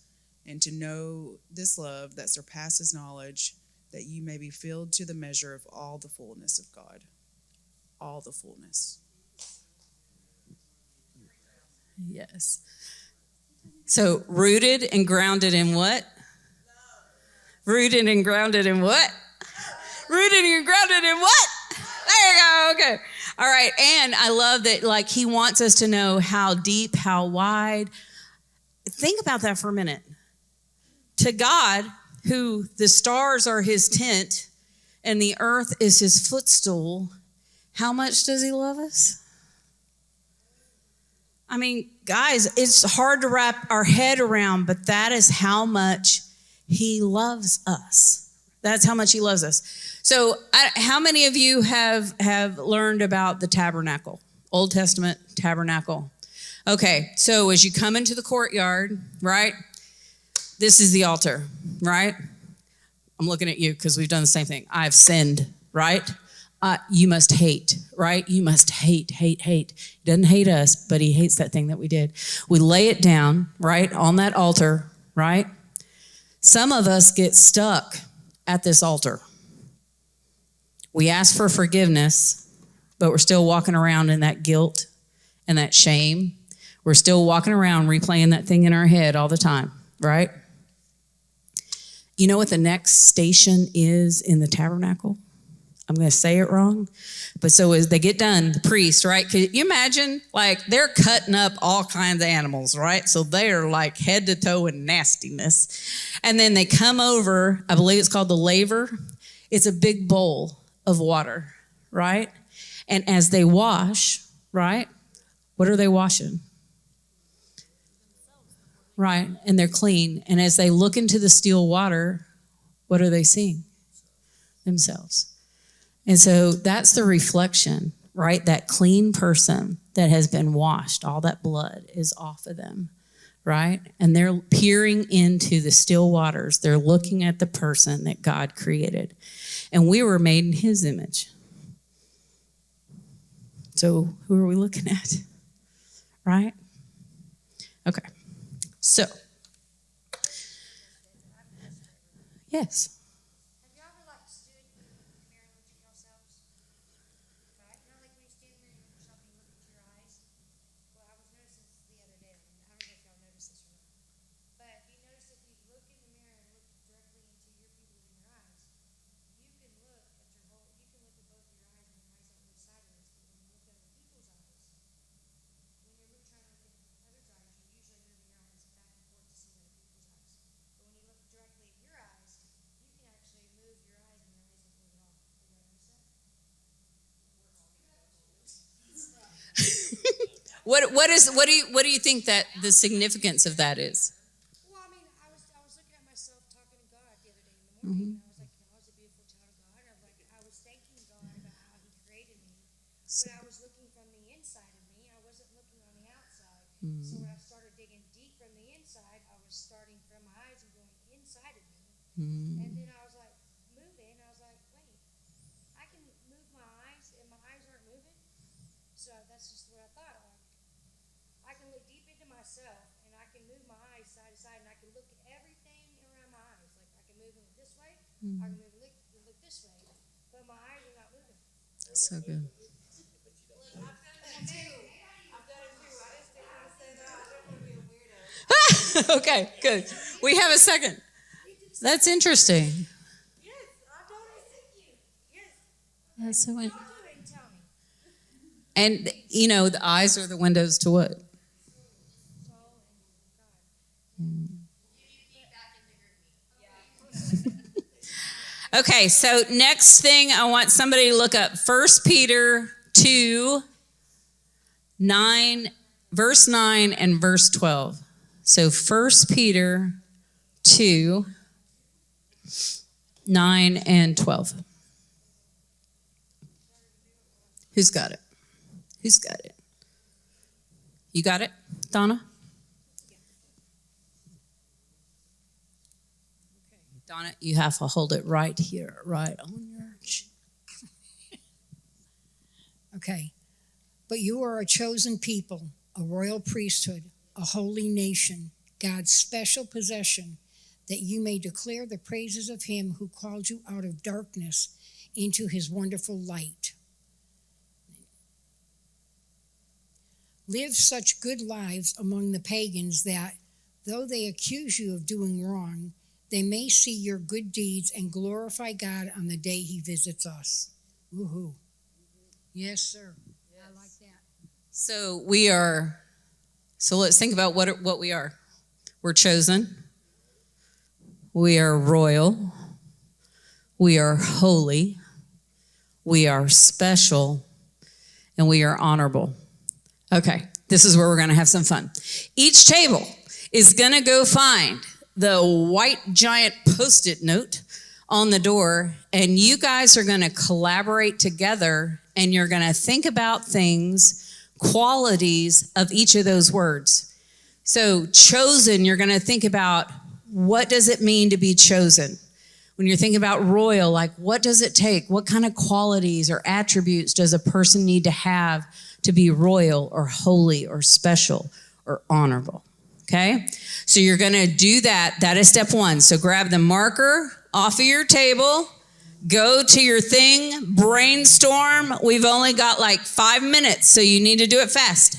E: and to know this love that surpasses knowledge, that you may be filled to the measure of all the fullness of God. All the fullness.
B: Yes. So rooted and grounded in what? Rooted and grounded in what? Rooted and grounded in what? There you go. Okay. All right, and I love that, like, he wants us to know how deep, how wide. Think about that for a minute. To God, who the stars are his tent and the earth is his footstool, how much does he love us? I mean, guys, it's hard to wrap our head around, but that is how much he loves us. That's how much he loves us. So how many of you have learned about the tabernacle? Old Testament tabernacle. Okay, so as you come into the courtyard, right? This is the altar, right? I'm looking at you because we've done the same thing. I've sinned, right? You must hate, right? You must hate. He doesn't hate us, but he hates that thing that we did. We lay it down, right, on that altar, right? Some of us get stuck at this altar. We ask for forgiveness, but we're still walking around in that guilt and that shame. We're still walking around replaying that thing in our head all the time, right? You know what the next station is in the tabernacle? I'm going to say it wrong. But so as they get done, the priest, right? Could you imagine? Like, they're cutting up all kinds of animals, right? So they're like head to toe in nastiness. And then they come over, I believe it's called the laver. It's a big bowl of water, right? And as they wash, right? What are they washing? Right, and they're clean. And as they look into the still water, what are they seeing? Themselves. And so that's the reflection, right? That clean person that has been washed, all that blood is off of them, right? And they're peering into the still waters. They're looking at the person that God created. And we were made in his image. So who are we looking at? Right? Okay. So, yes.
D: Have y'all ever like stood in the mirror and looked at yourselves? Right? You know, like when you stand in the mirror and yourself and you look at your eyes? Well, I was noticing this the other day. I don't know if y'all noticed this or not. But you notice if you look in the mirror and look directly into your people in your eyes, you can look at your whole, you can look at both your eyes and your eyes that look sideways. But when you look at other people's eyes, when you're trying to look at others' eyes, you're usually moving your eyes back and forth to see other people's eyes. But when you look directly at your eyes, you can actually move your eyes and your eyes don't move at all. Have you ever noticed that?
B: What do you think that the significance of that is?
D: Well, I mean, I was looking at myself talking to God the other day in the morning, and I was like, I was a beautiful child of God. I was thanking God about how He created me, but I was looking from the inside of me. I wasn't looking on the outside. So when I started digging deep from the inside, I was starting from my eyes and going inside of me, and then I was like moving. I was like, wait, I can move my eyes, and my eyes aren't moving. So that's just what I thought. I can look deep into myself, and I can move my eyes side to side, and I can look at everything around my eyes. Like I can move them this way, I can look this way, but my eyes are not moving.
B: So good. Okay, good. We have a second. That's interesting. That's so interesting. And you know, the eyes are the windows to what? Okay, so next thing I want somebody to look up 1 Peter 2, 9, verse 9 and verse 12. So 1 Peter 2, 9 and 12. Who's got it? Who's got it? You got it, Donna? Donna, you have to hold it right here, right on your chin.
F: Okay. But you are a chosen people, a royal priesthood, a holy nation, God's special possession, that you may declare the praises of him who called you out of darkness into his wonderful light. Live such good lives among the pagans that, though they accuse you of doing wrong, they may see your good deeds and glorify God on the day he visits us. Woohoo. Yes, sir.
B: So let's think about what we are. We're chosen. We are royal. We are holy. We are special. And we are honorable. Okay, this is where we're going to have some fun. Each table is going to go find the white giant Post-it note on the door, and you guys are going to collaborate together, and you're going to think about things, qualities of each of those words. So chosen, you're going to think about, what does it mean to be chosen? When you're thinking about royal, like, what does it take? What kind of qualities or attributes does a person need to have to be royal or holy or special or honorable? Okay? So you're going to do that. That is step one. So grab the marker off of your table, go to your thing, brainstorm. We've only got like 5 minutes, so you need to do it fast.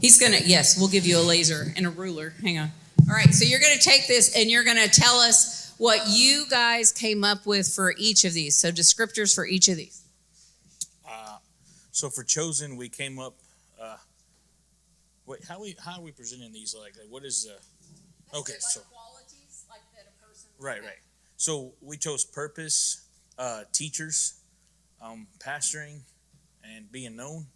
B: He's gonna, yes, we'll give you a laser and a ruler. Hang on. All right, so you're gonna take this and you're gonna tell us what you guys came up with for each of these. So descriptors for each of these.
G: So for chosen, we came up. Wait, how are we presenting these? Like what is the? Okay, so
B: Qualities like that a person.
G: right. So we chose purpose, teachers, pastoring, and being known.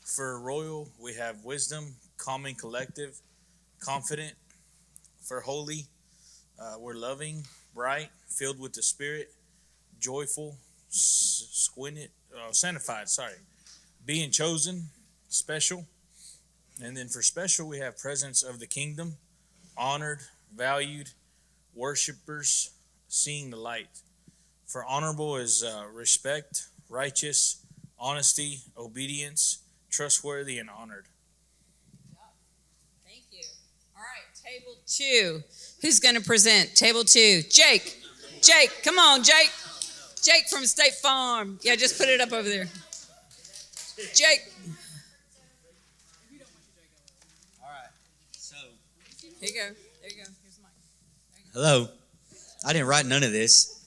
G: For royal, we have wisdom, calm and collective, confident. For holy, we're loving, bright, filled with the Spirit, joyful, sanctified. Sorry, being chosen, special. And then for special, we have presence of the kingdom, honored, valued, worshipers, seeing the light. For honorable is respect, righteous, honesty, obedience, trustworthy, and honored.
B: Thank you. All right, table 2. Who's going to present? Table 2. Jake. Jake, come on, Jake. Jake from State Farm. Yeah, just put it up over there. Jake.
H: All right. So,
B: Here you go. There you go. Here's the mic.
H: hello. I didn't write none of this.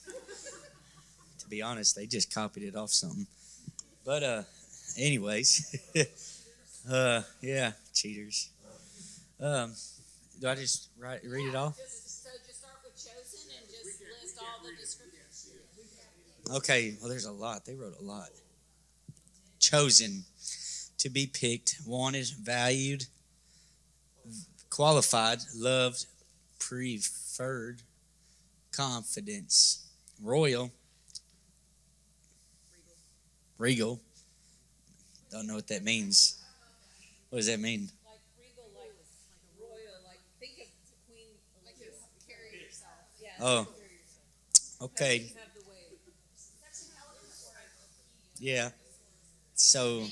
H: To be honest, they just copied it off something. But anyways, yeah, cheaters. Do I just read it off?
B: So just start with chosen and just list all the descriptors.
H: Okay, well, there's a lot. They wrote a lot. Chosen, to be picked, wanted, valued, qualified, loved, preferred, confidence, royal, regal. Don't know what that means. What does that mean?
B: Like regal, like royal, like think of Queen Elizabeth carry yourself. Yeah.
H: Oh, okay.
B: You have the way.
H: Yeah. So,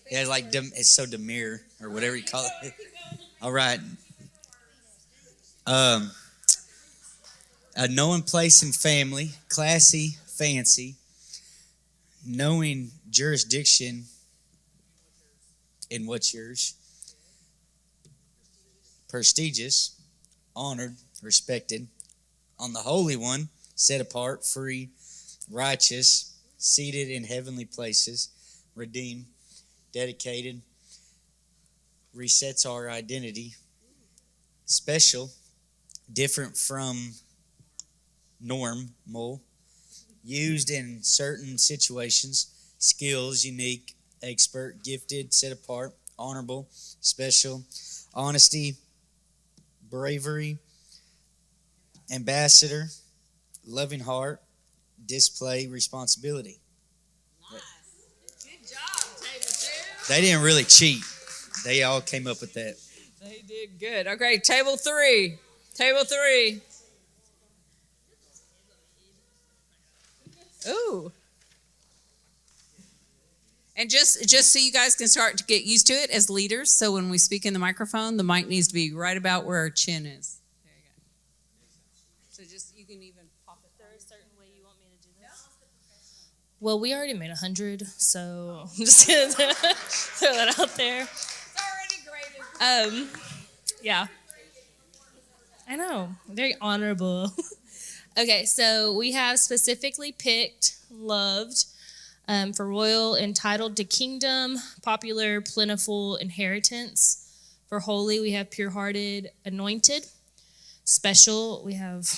H: yeah, like it's so demure or whatever you call it. All right. A knowing place and family, classy, fancy, knowing jurisdiction in what's yours, prestigious, honored, respected, on the Holy One, set apart, free, righteous, seated in heavenly places, redeemed, dedicated, resets our identity, special, different from normal, used in certain situations, skills, unique, expert, gifted, set apart, honorable, special, honesty, bravery, ambassador, loving heart, display, responsibility.
B: Nice. Good job, table 2.
H: They didn't really cheat. They all came up with that.
B: They did good. Okay, table 3. Table 3. Ooh. And just so you guys can start to get used to it as leaders, so when we speak in the microphone, the mic needs to be right about where our chin is. There you go. So just, you can even pop it.
I: Is there a certain way you want me to do this? Well, we already made 100, so I'm just gonna throw that out there.
B: It's already graded.
I: Yeah. I know, very honorable. Okay, so we have specifically picked, loved, for royal, entitled to kingdom, popular, plentiful, inheritance. For holy, we have pure-hearted, anointed. Special, we have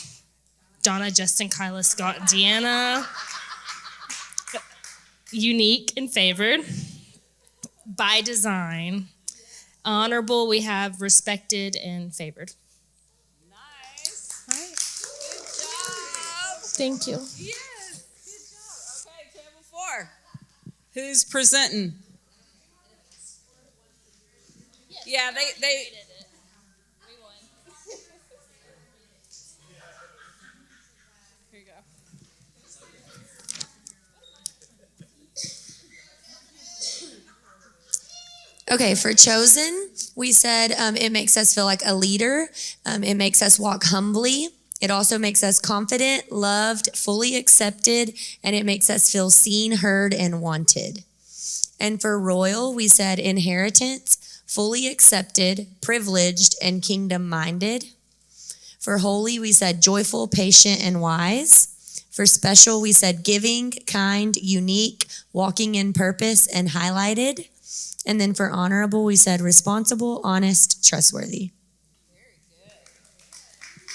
I: Donna, Justin, Kyla, Scott, and Deanna. Unique and favored. By design. Honorable, we have respected and favored.
B: Nice.
I: All right.
B: Good job.
I: Thank you.
B: Yes. Good job. Okay, table 4. Who's presenting? Yeah, they Here you go.
J: Okay, for chosen, we said it makes us feel like a leader. It makes us walk humbly. It also makes us confident, loved, fully accepted, and it makes us feel seen, heard, and wanted. And for royal, we said inheritance, fully accepted, privileged, and kingdom minded. For holy, we said joyful, patient, and wise. For special, we said giving, kind, unique, walking in purpose, and highlighted. And then for honorable, we said responsible, honest, trustworthy.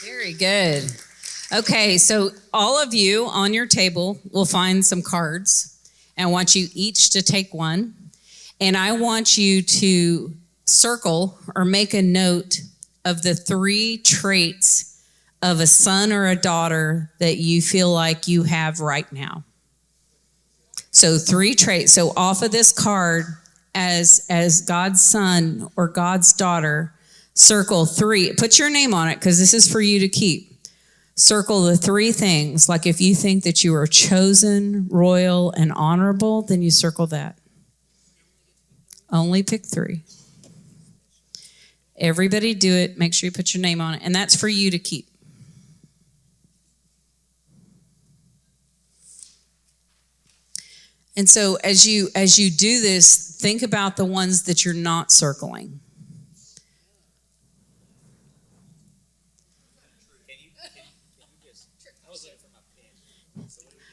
B: Very good. Okay, so all of you on your table will find some cards. And I want you each to take one. And I want you to circle or make a note of the 3 traits of a son or a daughter that you feel like you have right now. So 3 traits. So off of this card, as God's son or God's daughter, circle 3. Put your name on it because this is for you to keep. Circle the 3 things. Like if you think that you are chosen, royal, and honorable, then you circle that. Only pick 3. Everybody do it. Make sure you put your name on it. And that's for you to keep. And so as you do this, think about the ones that you're not circling.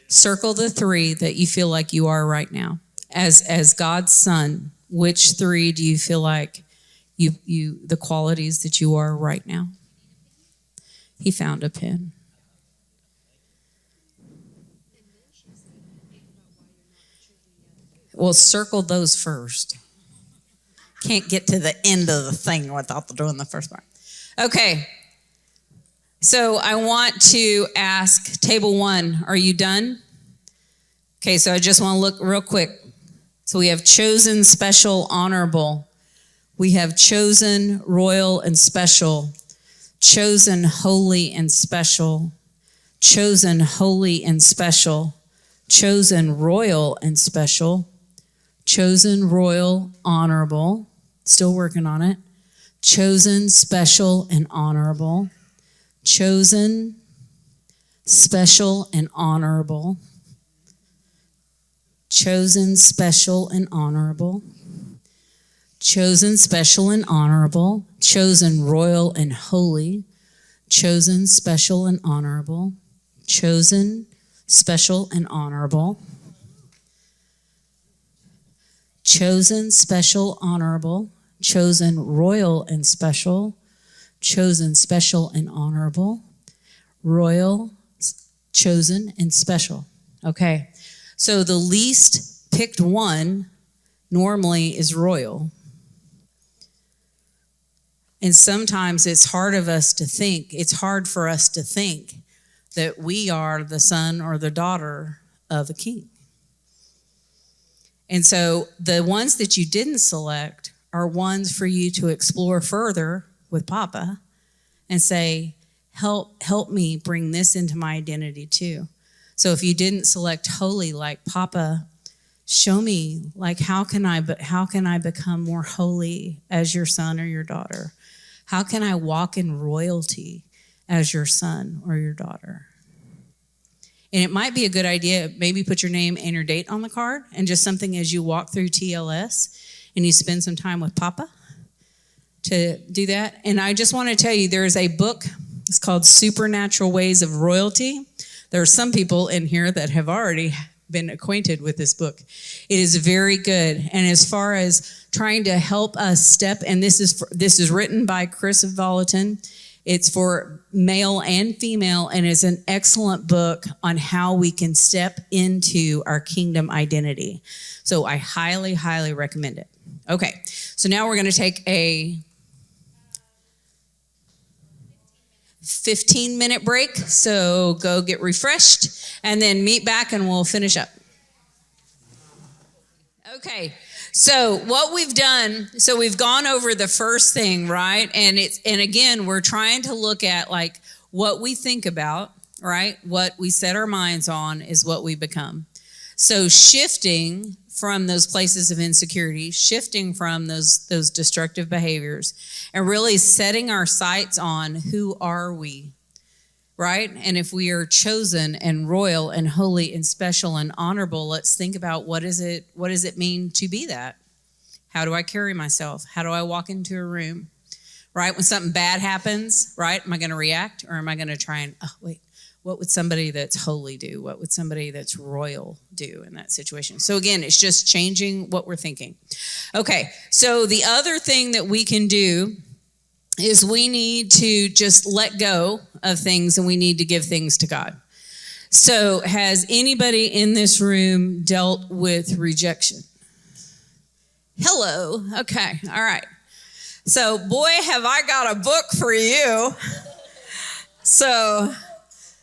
B: Circle the 3 that you feel like you are right now. As God's son, which 3 do you feel like the qualities that you are right now? He found a pen. Well, circle those first. Can't get to the end of the thing without doing the first part. Okay. So I want to ask table 1, are you done? Okay, so I just want to look real quick. So we have chosen, special, honorable. We have chosen, royal, and special. Chosen, holy, and special. Chosen, holy, and special. Chosen, royal, and special. Chosen, royal, honorable. Still working on it. Chosen, special, and honorable. Chosen, special, and honorable. Chosen, special, and honorable. Chosen, special, and honorable. Chosen, royal, and holy. Chosen, special, and honorable. Chosen, special, and honorable. Chosen, special, honorable. Chosen, royal, and special. Chosen, special, and honorable. Royal, chosen, and special. Okay. So the least picked one normally is royal. And sometimes it's hard for us to think that we are the son or the daughter of a king. And so the ones that you didn't select are ones for you to explore further with Papa and say, help me bring this into my identity too. So if you didn't select holy, like Papa, show me, like how can I become more holy as your son or your daughter? How can I walk in royalty as your son or your daughter? And it might be a good idea, maybe put your name and your date on the card and just something as you walk through TLS and you spend some time with Papa to do that. And I just want to tell you, there's a book, it's called Supernatural Ways of Royalty. There are some people in here that have already been acquainted with this book. It is very good. And as far as trying to help us step, and this is written by Chris Volatin. It's for male and female, and it's an excellent book on how we can step into our kingdom identity. So I highly, highly recommend it. Okay, so now we're going to take a 15-minute break. So go get refreshed, and then meet back, and we'll finish up. Okay. So what we've done, so we've gone over the first thing, right? And again, we're trying to look at like what we think about, right? What we set our minds on is what we become. So shifting from those places of insecurity, shifting from those destructive behaviors, and really setting our sights on who are we? right? And if we are chosen and royal and holy and special and honorable, let's think about what does it mean to be that? How do I carry myself? How do I walk into a room? Right? When something bad happens, right? Am I going to react, or am I going to try and, what would somebody that's holy do? What would somebody that's royal do in that situation? So again, it's just changing what we're thinking. Okay, so the other thing that we can do is we need to just let go of things, and we need to give things to God. So has anybody in this room dealt with rejection? Hello. Okay. All right. So, boy, have I got a book for you. So,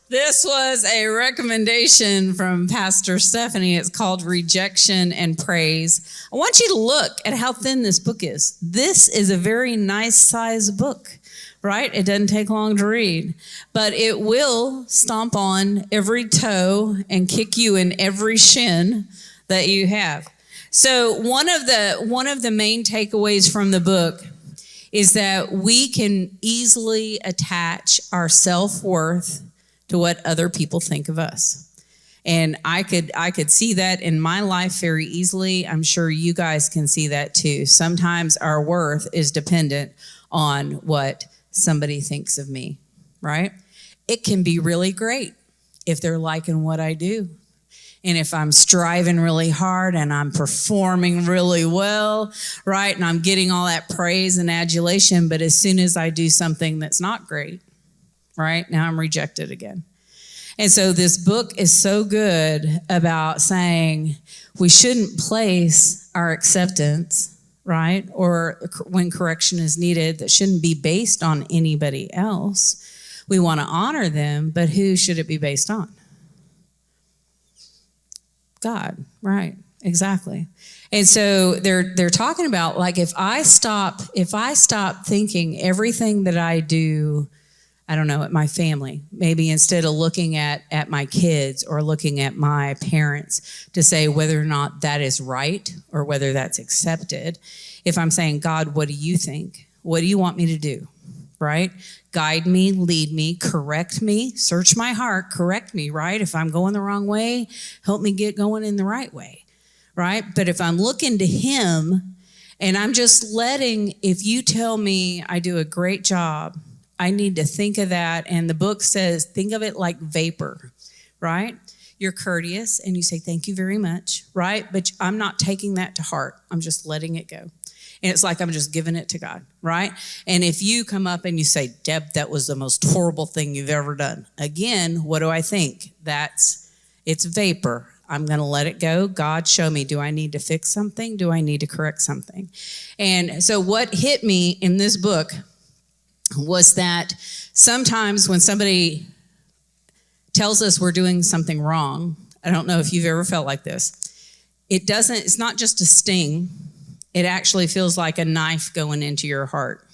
B: this was a recommendation from Pastor Stephanie. It's called Rejection and Praise. I want you to look at how thin this book is. This is a very nice size book, right? It doesn't take long to read, but it will stomp on every toe and kick you in every shin that you have. So, one of the main takeaways from the book is that we can easily attach our self-worth to what other people think of us. And I could see that in my life very easily. I'm sure you guys can see that too. Sometimes our worth is dependent on what somebody thinks of me, right? It can be really great if they're liking what I do. And if I'm striving really hard and I'm performing really well, right, and I'm getting all that praise and adulation, but as soon as I do something that's not great, right, now I'm rejected again. And so this book is so good about saying we shouldn't place our acceptance, right, or when correction is needed, that shouldn't be based on anybody else. We want to honor them, but who should it be based on? God, right, exactly. And so they're talking about, like, if I stop thinking everything that I do, I don't know, at my family, maybe instead of looking at my kids or looking at my parents to say whether or not that is right or whether that's accepted, if I'm saying, God, what do you think? What do you want me to do? Right? Guide me, lead me, correct me, search my heart, correct me, right? If I'm going the wrong way, help me get going in the right way, right? But if I'm looking to Him and I'm just letting, if you tell me I do a great job, I need to think of that. And the book says, think of it like vapor, right? You're courteous and you say, thank you very much, right? But I'm not taking that to heart. I'm just letting it go. And it's like I'm just giving it to God, right? And if you come up and you say, Deb, that was the most horrible thing you've ever done. Again, what do I think? It's vapor. I'm going to let it go. God, show me, do I need to fix something? Do I need to correct something? And so what hit me in this book was that sometimes when somebody tells us we're doing something wrong, I don't know if you've ever felt like this, it's not just a sting. It actually feels like a knife going into your heart.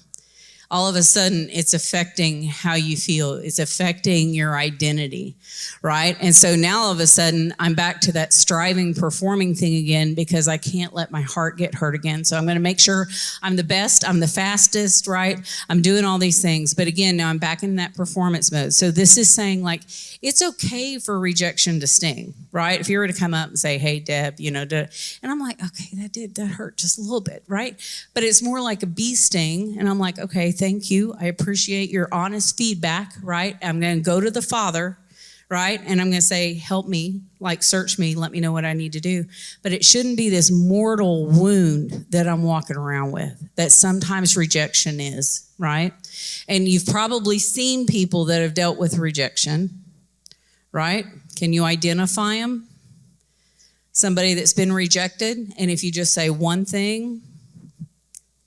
B: All of a sudden, it's affecting how you feel. It's affecting your identity, right? And so now all of a sudden, I'm back to that striving, performing thing again because I can't let my heart get hurt again. So I'm going to make sure I'm the best, I'm the fastest, right? I'm doing all these things. But again, now I'm back in that performance mode. So this is saying, like, it's okay for rejection to sting, right? If you were to come up and say, hey, Deb, and I'm like, okay, that hurt just a little bit, right? But it's more like a bee sting. And I'm like, okay, thank you. I appreciate your honest feedback, right? I'm going to go to the Father, right? And I'm going to say, help me, like search me, let me know what I need to do. But it shouldn't be this mortal wound that I'm walking around with, that sometimes rejection is, right? And you've probably seen people that have dealt with rejection, right? Can you identify them? Somebody that's been rejected, and if you just say one thing,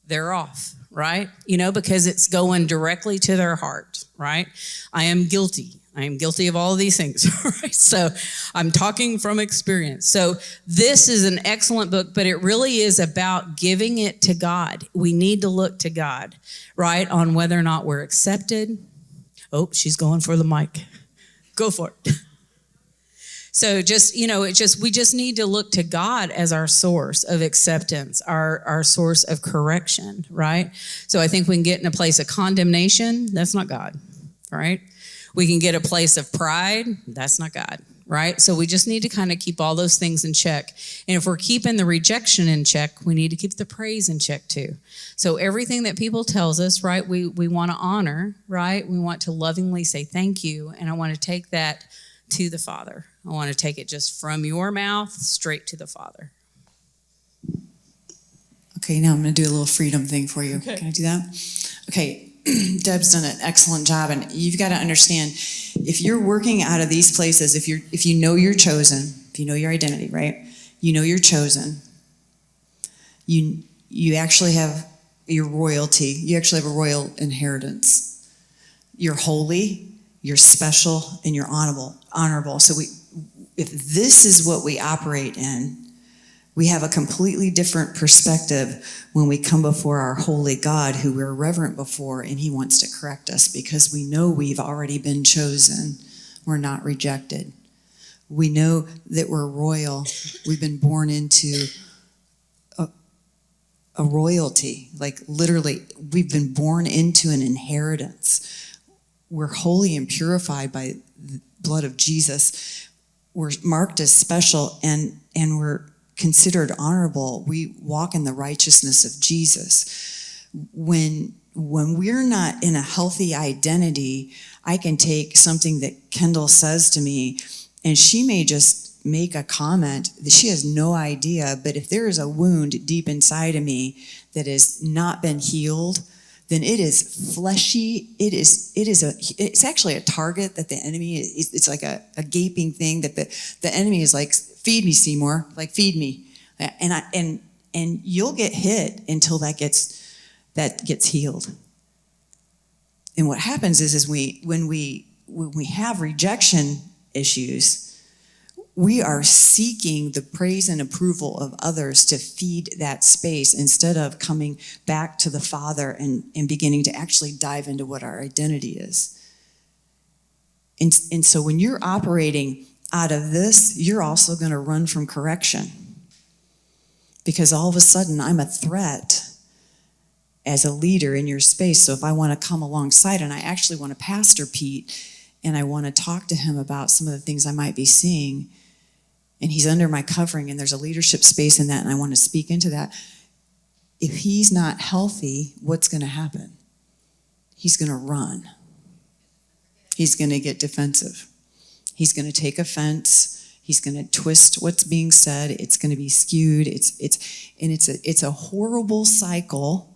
B: they're off, right? Because it's going directly to their heart, right? I am guilty. I am guilty of all of these things, right? So I'm talking from experience. So this is an excellent book, but it really is about giving it to God. We need to look to God, right, on whether or not we're accepted. Oh, she's going for the mic. Go for it. So we just need to look to God as our source of acceptance, our source of correction, right? So I think we can get in a place of condemnation. That's not God, right? We can get a place of pride. That's not God, right? So we just need to kind of keep all those things in check. And if we're keeping the rejection in check, we need to keep the praise in check too. So everything that people tells us, right, we want to honor, right? We want to lovingly say thank you. And I want to take that to the Father. I want to take it just from your mouth straight to the Father.
K: Okay, now I'm going to do a little freedom thing for you.
B: Okay.
K: Can I do that? Okay, Deb's done an excellent job, and you've got to understand, if you're working out of these places, if you know you're chosen, if you know your identity, right? You know you're chosen. You actually have your royalty. You actually have a royal inheritance. You're holy, you're special, and you're honorable. So if this is what we operate in, we have a completely different perspective when we come before our holy God, who we're reverent before, and he wants to correct us because we know we've already been chosen. We're not rejected. We know that we're royal. We've been born into a royalty. Like literally, we've been born into an inheritance. We're holy and purified by the blood of Jesus. We're marked as special, and we're considered honorable. We walk in the righteousness of Jesus. When we're not in a healthy identity, I can take something that Kendall says to me, and she may just make a comment that she has no idea, but if there is a wound deep inside of me that has not been healed, then it is fleshy. It's actually a target that the enemy, it's like a gaping thing that the enemy is like, feed me, Seymour, like feed me. And you'll get hit until that gets healed. And what happens is when we have rejection issues, we are seeking the praise and approval of others to feed that space instead of coming back to the Father and beginning to actually dive into what our identity is. And so when you're operating out of this, you're also going to run from correction. Because all of a sudden, I'm a threat as a leader in your space. So if I want to come alongside and I actually want to pastor Pete and I want to talk to him about some of the things I might be seeing, and he's under my covering and there's a leadership space in that and I want to speak into that, if he's not healthy, what's going to happen? He's going to run. He's going to get defensive. He's going to take offense. He's going to twist what's being said. It's going to be skewed. It's a horrible cycle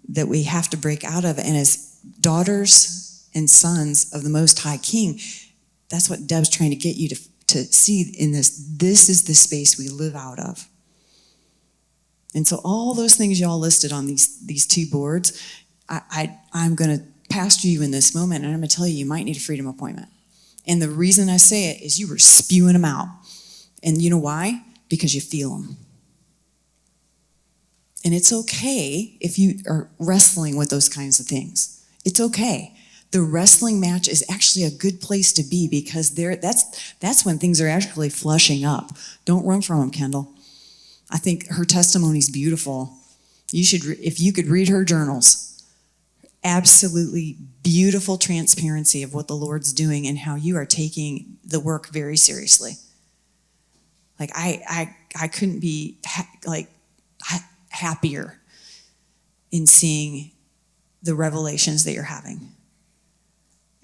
K: that we have to break out of. And as daughters and sons of the Most High King, that's what Deb's trying to get you to see in this. This is the space we live out of. And so all those things y'all listed on these two boards, I'm going to pastor you in this moment, and I'm going to tell you might need a freedom appointment. And the reason I say it is you were spewing them out. And you know why? Because you feel them. And it's okay if you are wrestling with those kinds of things. It's okay. The wrestling match is actually a good place to be because that's when things are actually flushing up. Don't run from them, Kendall. I think her testimony is beautiful. You should, if you could read her journals, absolutely beautiful transparency of what the Lord's doing and how you are taking the work very seriously. Like I couldn't be happier in seeing the revelations that you're having.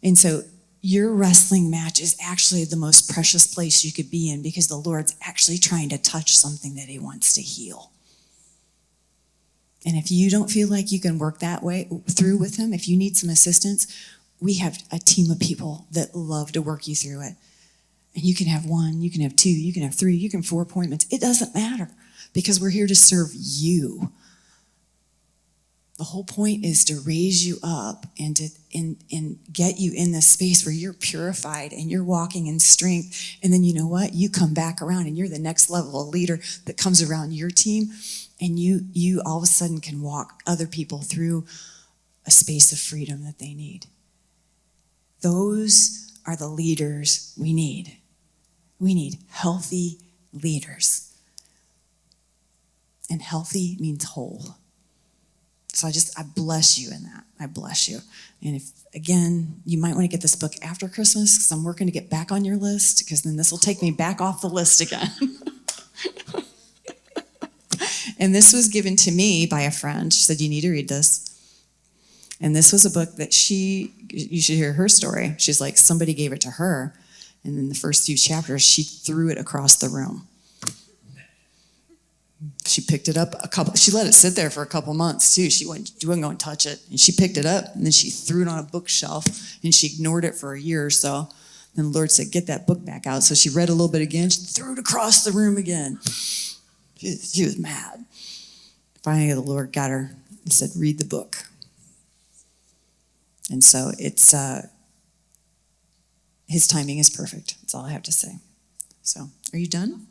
K: And so your wrestling match is actually the most precious place you could be in because the Lord's actually trying to touch something that he wants to heal. And if you don't feel like you can work that way through with him, if you need some assistance, we have a team of people that love to work you through it. And you can have one, you can have two, you can have three, you can have 4 appointments. It doesn't matter because we're here to serve you. The whole point is to raise you up and to get you in this space where you're purified and you're walking in strength. And then you know what? You come back around and you're the next level of leader that comes around your team. And you all of a sudden can walk other people through a space of freedom that they need. Those are the leaders we need. We need healthy leaders. And healthy means whole. So I bless you in that. I bless you. And if, again, you might want to get this book after Christmas because I'm working to get back on your list because then this will take me back off the list again. And this was given to me by a friend. She said, you need to read this. And this was a book that you should hear her story. She's like, somebody gave it to her. And in the first few chapters, she threw it across the room. She picked it up she let it sit there for a couple months too. She wasn't going to touch it. And she picked it up and then she threw it on a bookshelf and she ignored it for a year or so. Then the Lord said, get that book back out. So she read a little bit again. She threw it across the room again. She was mad. Finally, the Lord got her and said, read the book. And so it's, his timing is perfect. That's all I have to say. So, are you done?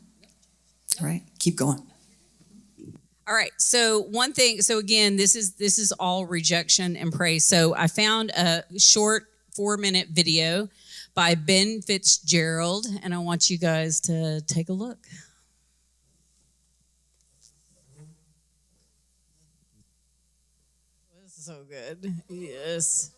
K: All right, keep going.
B: All right. So one thing. So again, this is all rejection and praise. So I found a short 4-minute video by Ben Fitzgerald, and I want you guys to take a look. This is so good. Yes.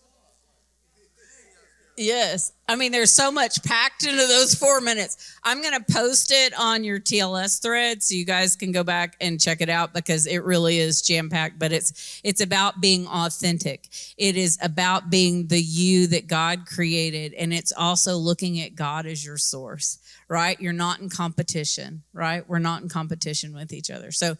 B: Yes. I mean, there's so much packed into those 4 minutes. I'm going to post it on your TLS thread so you guys can go back and check it out because it really is jam-packed, but it's about being authentic. It is about being the you that God created, and it's also looking at God as your source, right? You're not in competition, right? We're not in competition with each other. So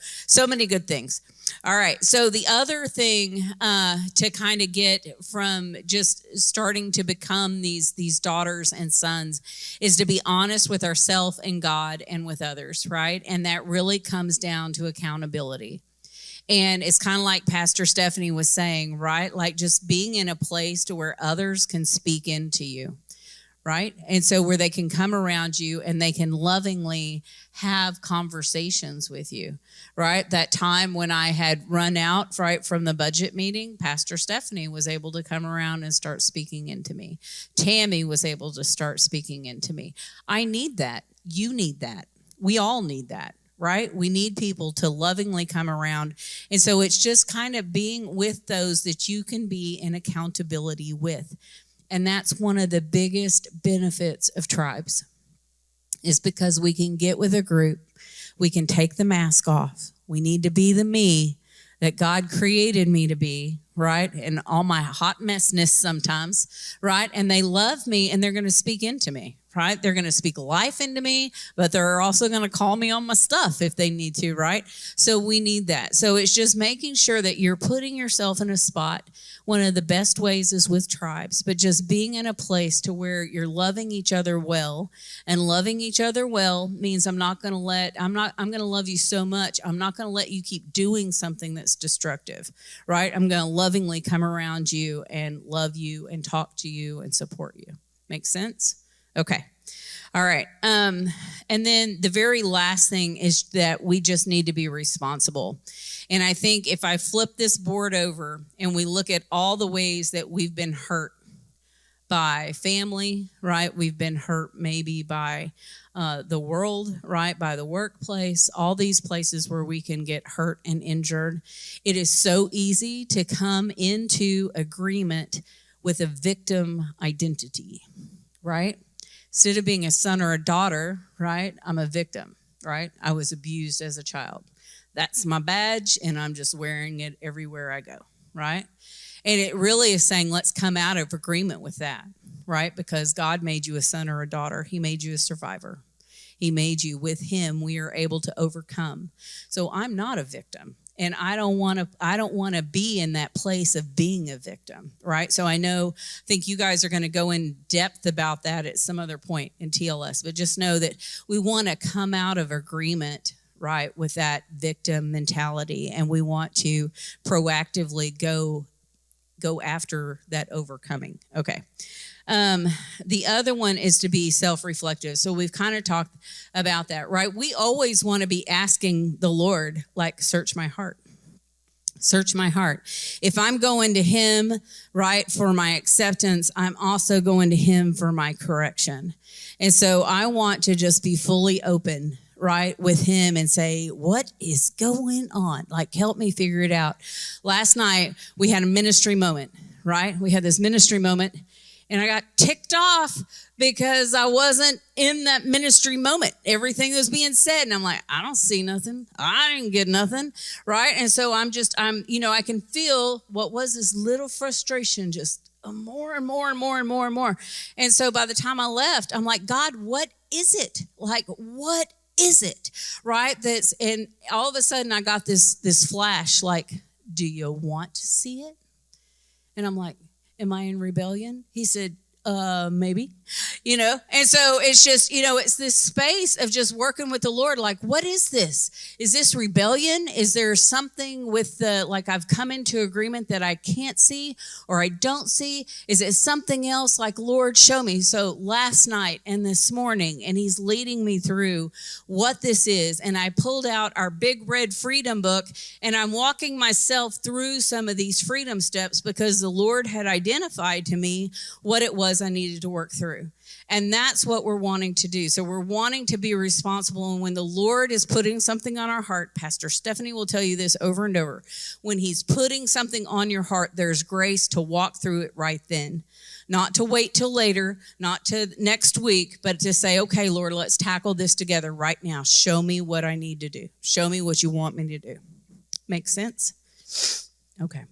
B: many good things. All right. So the other thing to kind of get from just starting to become these daughters and sons is to be honest with ourselves and God and with others, right? And that really comes down to accountability. And it's kind of like Pastor Stephanie was saying, right? Like just being in a place to where others can speak into you. Right? And so where they can come around you and they can lovingly have conversations with you, right? That time when I had run out, right, from the budget meeting, Pastor Stephanie was able to come around and start speaking into me. Tammy was able to start speaking into me. I need that. You need that. We all need that. Right? We need people to lovingly come around. And so it's just kind of being with those that you can be in accountability with. And that's one of the biggest benefits of tribes is because we can get with a group. We can take the mask off. We need to be the me that God created me to be, right? And all my hot messness sometimes, right? And they love me and they're going to speak into me, right? They're going to speak life into me, but they're also going to call me on my stuff if they need to, right? So we need that. So it's just making sure that you're putting yourself in a spot. One of the best ways is with tribes, but just being in a place to where you're loving each other well, and loving each other well means I'm going to love you so much. I'm not going to let you keep doing something that's destructive, right? I'm going to lovingly come around you and love you and talk to you and support you. Make sense? Okay. All right. And then the very last thing is that we just need to be responsible. And I think if I flip this board over and we look at all the ways that we've been hurt by family, right? We've been hurt maybe by the world, right? By the workplace, all these places where we can get hurt and injured. It is so easy to come into agreement with a victim identity, right? Instead of being a son or a daughter, right? I'm a victim, right? I was abused as a child. That's my badge, and I'm just wearing it everywhere I go, right? And it really is saying, let's come out of agreement with that, right? Because God made you a son or a daughter. He made you a survivor. He made you. With him, we are able to overcome. So I'm not a victim. And I don't want to be in that place of being a victim, right? So I think you guys are going to go in depth about that at some other point in TLS, but just know that we want to come out of agreement, right, with that victim mentality, and we want to proactively go after that overcoming. Okay. The other one is to be self-reflective. So we've kind of talked about that, right? We always want to be asking the Lord, like, search my heart. Search my heart. If I'm going to him, right, for my acceptance, I'm also going to him for my correction. And so I want to just be fully open, right, with him and say, what is going on? Like, help me figure it out. Last night, we had a ministry moment, right? We had this ministry moment, and I got ticked off because I wasn't in that ministry moment. Everything was being said, and I'm like, I don't see nothing. I didn't get nothing, right? And so I'm, I can feel what was this little frustration, just more and more and more and more and more. And so by the time I left, I'm like, God, what is it? Like, what is it? Right? And all of a sudden I got this flash, like, do you want to see it? And I'm like, am I in rebellion? He said, maybe, and so it's just, it's this space of just working with the Lord. Like, what is this? Is this rebellion? Is there something with I've come into agreement that I can't see or I don't see? Is it something else? Like, Lord, show me. So last night and this morning, and he's leading me through what this is. And I pulled out our big red freedom book, and I'm walking myself through some of these freedom steps because the Lord had identified to me what it was I needed to work through. And that's what we're wanting to do. So we're wanting to be responsible. And when the Lord is putting something on our heart, Pastor Stephanie will tell you this over and over. When he's putting something on your heart, there's grace to walk through it right then. Not to wait till later, not to next week, but to say, okay, Lord, let's tackle this together right now. Show me what I need to do. Show me what you want me to do. Make sense? Okay.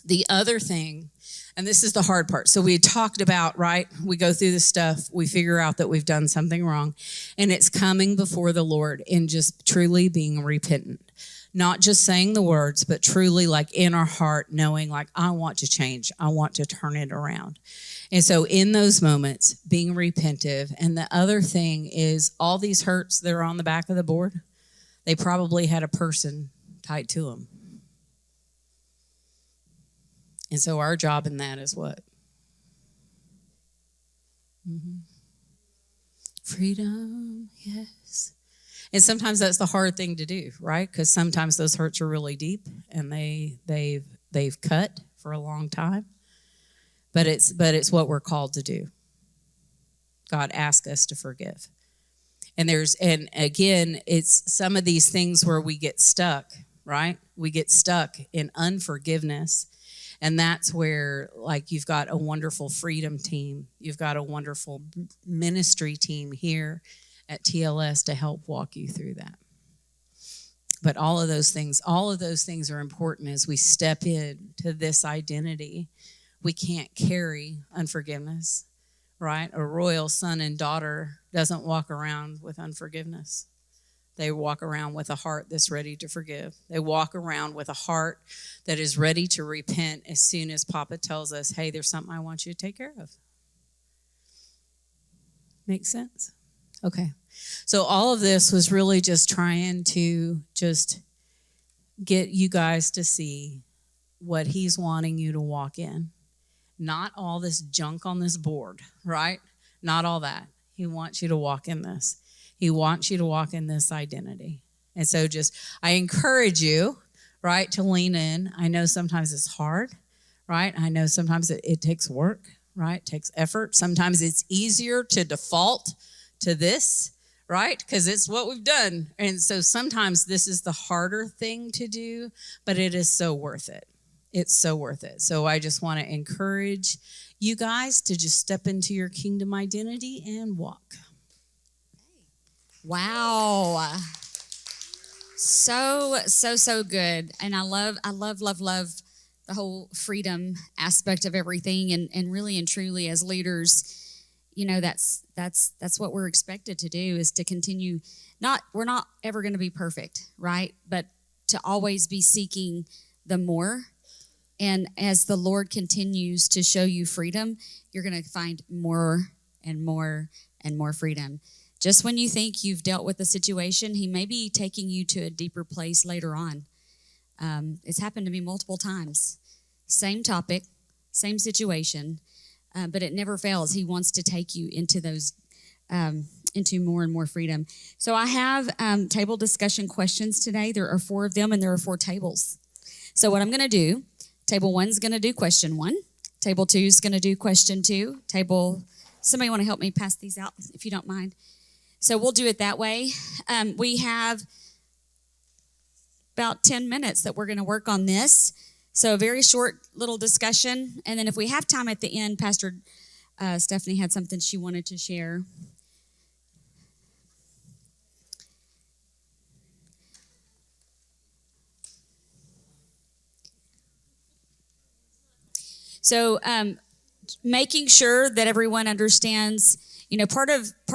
B: The other thing, and this is the hard part. So we had talked about, right? We go through this stuff. We figure out that we've done something wrong. And it's coming before the Lord and just truly being repentant. Not just saying the words, but truly like in our heart, knowing like, I want to change. I want to turn it around. And so in those moments, being repentive. And the other thing is all these hurts that are on the back of the board, they probably had a person tied to them. And so our job in that is what? Freedom, yes. And sometimes that's the hard thing to do, right? Because sometimes those hurts are really deep and they've cut for a long time. But it's what we're called to do. God asks us to forgive. And again, it's some of these things where we get stuck, right? We get stuck in unforgiveness. And that's where, like, you've got a wonderful freedom team. You've got a wonderful ministry team here at TLS to help walk you through that. But all of those things are important as we step into this identity. We can't carry unforgiveness, right? A royal son and daughter doesn't walk around with unforgiveness. They walk around with a heart that's ready to forgive. They walk around with a heart that is ready to repent as soon as Papa tells us, hey, there's something I want you to take care of. Make sense? Okay. So all of this was really just trying to just get you guys to see what he's wanting you to walk in. Not all this junk on this board, right? Not all that. He wants you to walk in this. He wants you to walk in this identity. And so I encourage you, right, to lean in. I know sometimes it's hard, right? I know sometimes it takes work, right? It takes effort. Sometimes it's easier to default to this, right? Because it's what we've done. And so sometimes this is the harder thing to do, but it is so worth it. It's so worth it. So I just want to encourage you guys to just step into your kingdom identity and walk.
A: Wow. So good. And I love the whole freedom aspect of everything. And really and truly as leaders, that's what we're expected to do, is to continue. We're not ever going to be perfect, right? But to always be seeking the more. And as the Lord continues to show you freedom, you're going to find more and more and more freedom. Just when you think you've dealt with the situation, he may be taking you to a deeper place later on. It's happened to me multiple times. Same topic, same situation, but it never fails. He wants to take you into those, into more and more freedom. So I have table discussion questions today. There are 4 of them, and there are 4 tables. So what I'm going to do, table 1's going to do question 1. Table 2's going to do question 2. Somebody want to help me pass these out, if you don't mind? So we'll do it that way. We have about 10 minutes that we're going to work on this. So a very short little discussion. And then if we have time at the end, Pastor Stephanie had something she wanted to share. So making sure that everyone understands, part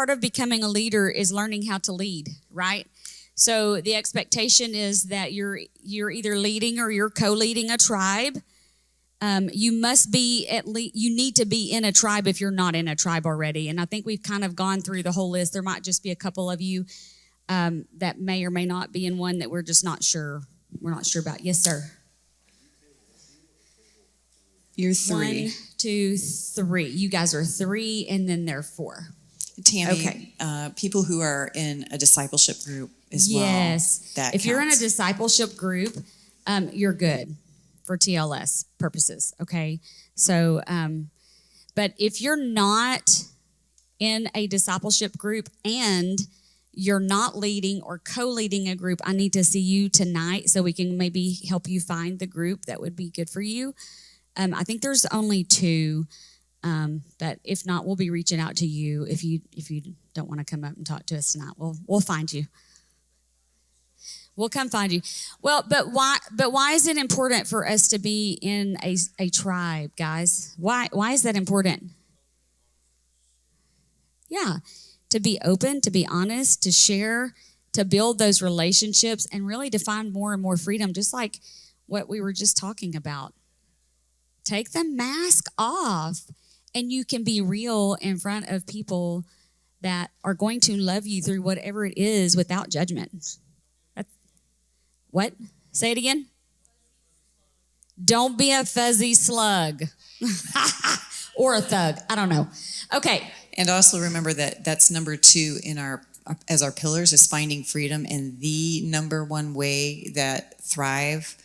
A: of becoming a leader is learning how to lead, right? So the expectation is that you're either leading or you're co-leading a tribe. You must be you need to be in a tribe if you're not in a tribe already. And I think we've kind of gone through the whole list. There might just be a couple of you that may or may not be in one that we're just not sure. We're not sure about. Yes, sir.
K: You're 3.
A: 1, 2, 3. You guys are 3, and then they're 4.
K: Tammy,
A: Okay.
K: People who are in a discipleship group as
A: Yes.
K: well.
A: If you're in a
K: counts.
A: discipleship group, you're good for TLS purposes. Okay. So, but if you're not in a discipleship group and you're not leading or co-leading a group, I need to see you tonight so we can maybe help you find the group that would be good for you. I think there's only 2. But if not, we'll be reaching out to you if you don't want to come up and talk to us tonight. We'll find you. We'll come find you. Well, but why is it important for us to be in a tribe, guys? Why is that important? Yeah, to be open, to be honest, to share, to build those relationships, and really to find more and more freedom, just like what we were just talking about. Take the mask off, and you can be real in front of people that are going to love you through whatever it is without judgment. What? Say it again. Don't be a fuzzy slug or a thug. I don't know. Okay.
K: And also remember that that's number 2 in as our pillars is finding freedom. And the number 1 way that Thrive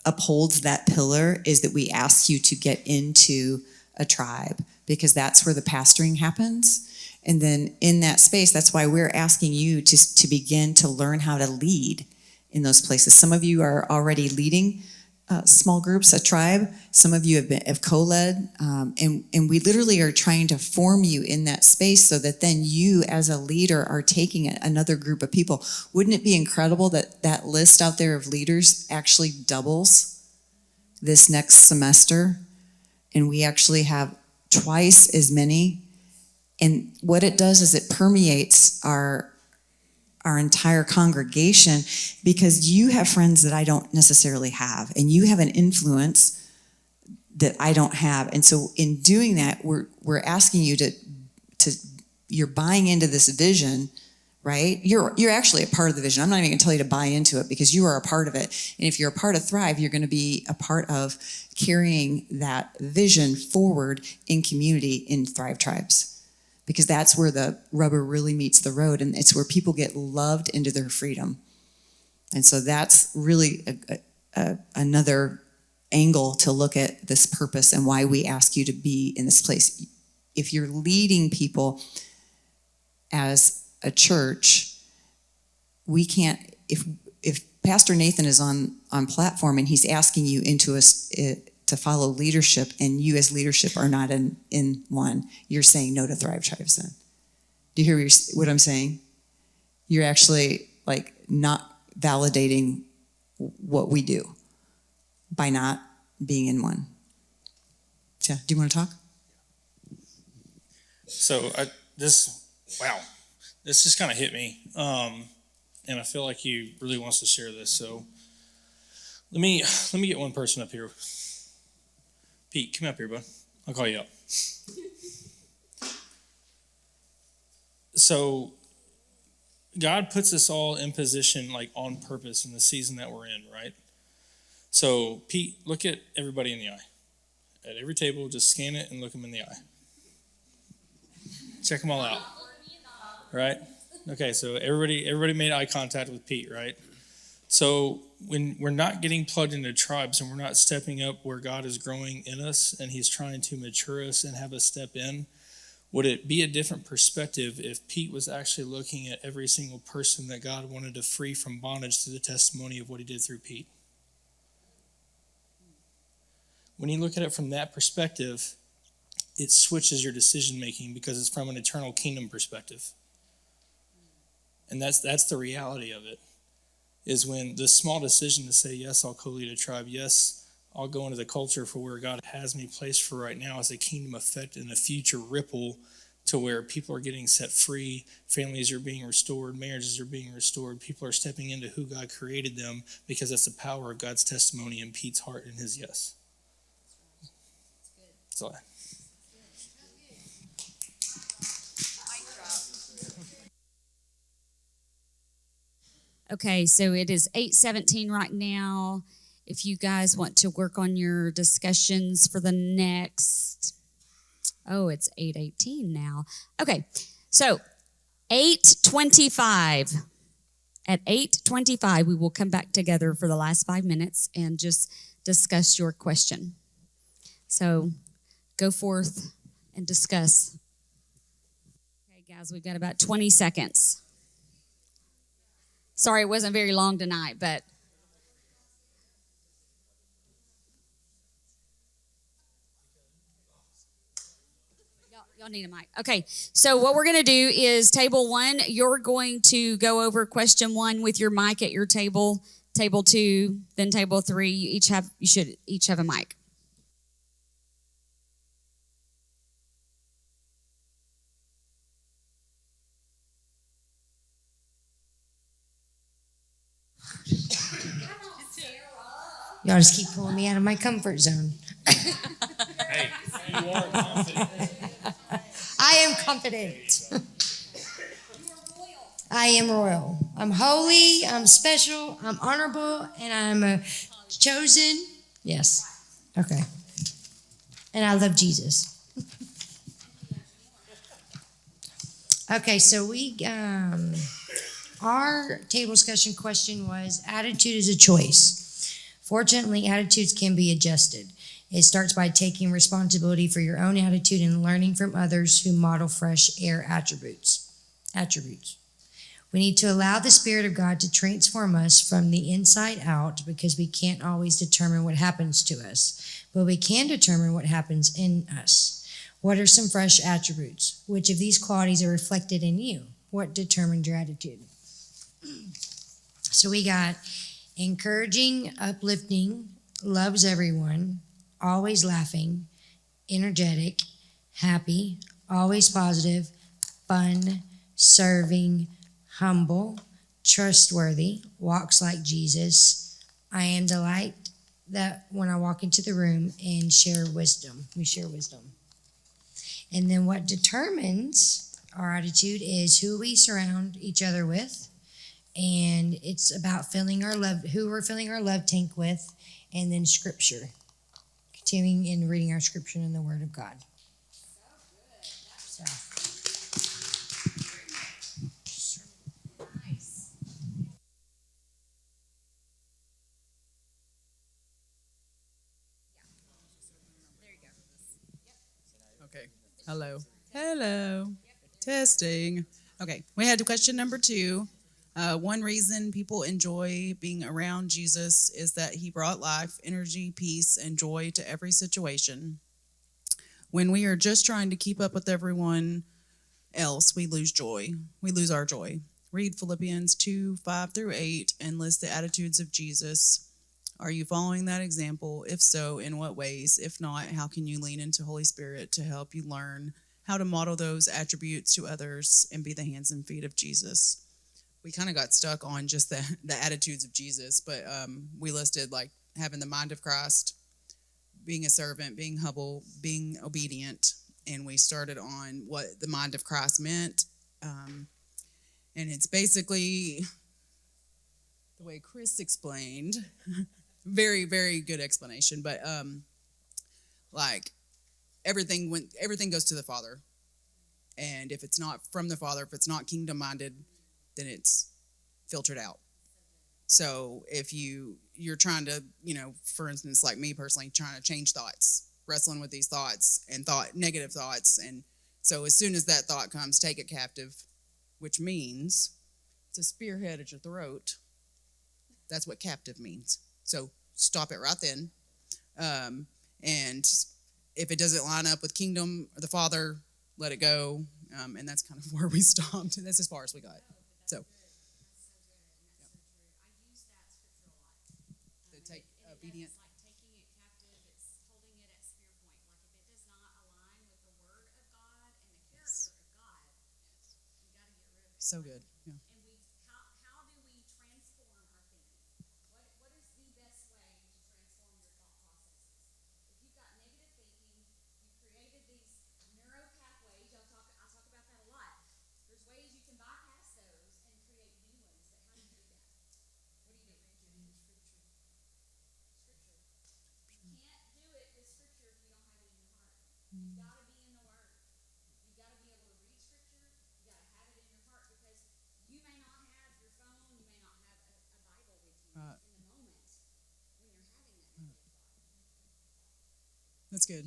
K: upholds that pillar is that we ask you to get into a tribe, because that's where the pastoring happens. And then in that space, that's why we're asking you to begin to learn how to lead in those places. Some of you are already leading small groups, a tribe. Some of you have co-led, and we literally are trying to form you in that space so that then you as a leader are taking another group of people. Wouldn't it be incredible that that list out there of leaders actually doubles this next semester, and we actually have twice as many? And what it does is it permeates our entire congregation, because you have friends that I don't necessarily have, and you have an influence that I don't have. And so in doing that, we're asking you to you're buying into this vision, right? You're actually a part of the vision. I'm not even going to tell you to buy into it, because you are a part of it. And if you're a part of Thrive, you're going to be a part of carrying that vision forward in community in Thrive tribes. Because that's where the rubber really meets the road, and it's where people get loved into their freedom. And so that's really another angle to look at this purpose and why we ask you to be in this place. If you're leading people as a church, we can't, if Pastor Nathan is on platform and he's asking you into to follow leadership, and you as leadership are not in one, you're saying no to Thrive Tribes then. Do you hear what I'm saying? You're actually not validating what we do by not being in one. So, do you want to talk?
L: So this just kind of hit me, and I feel like he really wants to share this. So let me get one person up here. Pete, come up here, bud. I'll call you up. So God puts us all in position on purpose in the season that we're in, right? So Pete, look at everybody in the eye. At every table, just scan it and look them in the eye. Check them all out. Right? Okay, so everybody made eye contact with Pete, right? So when we're not getting plugged into tribes and we're not stepping up where God is growing in us and he's trying to mature us and have us step in, Would it be a different perspective if Pete was actually looking at every single person that God wanted to free from bondage through the testimony of what he did through Pete? When you look at it from that perspective, it switches your decision making because it's from an eternal kingdom perspective. And that's the reality of it, is when the small decision to say, yes, I'll co-lead a tribe, yes, I'll go into the culture for where God has me placed for right now as a kingdom effect and a future ripple to where people are getting set free, families are being restored, marriages are being restored, people are stepping into who God created them because that's the power of God's testimony in Pete's heart and his yes. That's all.
A: Okay, so it is 8:17 right now. If you guys want to work on your discussions for the next, it's 8:18 now. Okay, so 8:25. At 8:25, we will come back together for the last 5 minutes and just discuss your question. So go forth and discuss. Okay, guys, we've got about 20 seconds. Sorry it wasn't very long tonight, but y'all need a mic. Okay, so what we're going to do is table 1, you're going to go over question 1 with your mic at your table, table 2, then table 3. You should each have a mic.
M: Y'all just keep pulling me out of my comfort zone.
L: Hey, you are confident.
M: I am confident. I am royal. I'm holy. I'm special. I'm honorable. And I'm chosen. Yes. Okay. And I love Jesus. Okay, so our table discussion question was attitude is a choice. Fortunately, attitudes can be adjusted. It starts by taking responsibility for your own attitude and learning from others who model fresh air attributes. We need to allow the Spirit of God to transform us from the inside out because we can't always determine what happens to us, but we can determine what happens in us. What are some fresh attributes? Which of these qualities are reflected in you? What determined your attitude? So we got encouraging, uplifting, loves everyone, always laughing, energetic, happy, always positive, fun, serving, humble, trustworthy, walks like Jesus. I am the light that when I walk into the room, and share wisdom. We share wisdom. And then what determines our attitude is who we surround each other with. And it's about who we're filling our love tank with, and then scripture. Continuing in reading our scripture in the Word of God. So.
E: Okay. Hello. Hello. Testing. Okay. We had question number 2. One reason people enjoy being around Jesus is that he brought life, energy, peace, and joy to every situation. When we are just trying to keep up with everyone else, we lose joy. We lose our joy. Read Philippians 2:5-8 and list the attitudes of Jesus. Are you following that example? If so, in what ways? If not, how can you lean into Holy Spirit to help you learn how to model those attributes to others and be the hands and feet of Jesus? We kind of got stuck on just the attitudes of Jesus, but we listed like having the mind of Christ, being a servant, being humble, being obedient, and we started on what the mind of Christ meant. And it's basically the way Chris explained. Very, very good explanation, but like everything goes to the Father, and if it's not from the Father, if it's not kingdom minded, then it's filtered out. So if you're trying to, for instance, like me personally, trying to change thoughts, wrestling with these thoughts and negative thoughts, and So as soon as that thought comes, take it captive, which means it's a spearhead at your throat. That's what captive means. So stop it right then. And if it doesn't line up with kingdom or the Father, let it go. And that's kind of where we stopped. That's as far as we got. So to take obedient. So good. Yeah. That's good.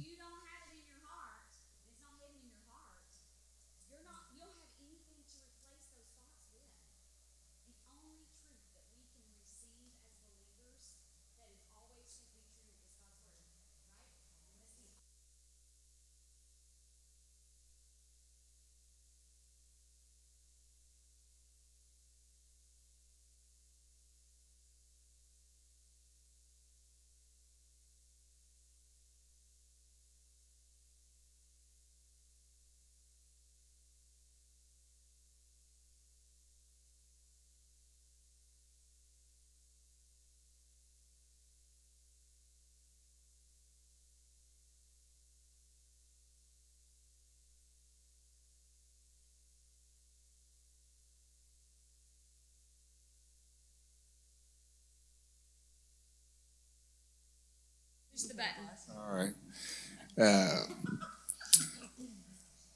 I: Push the button.
C: All right.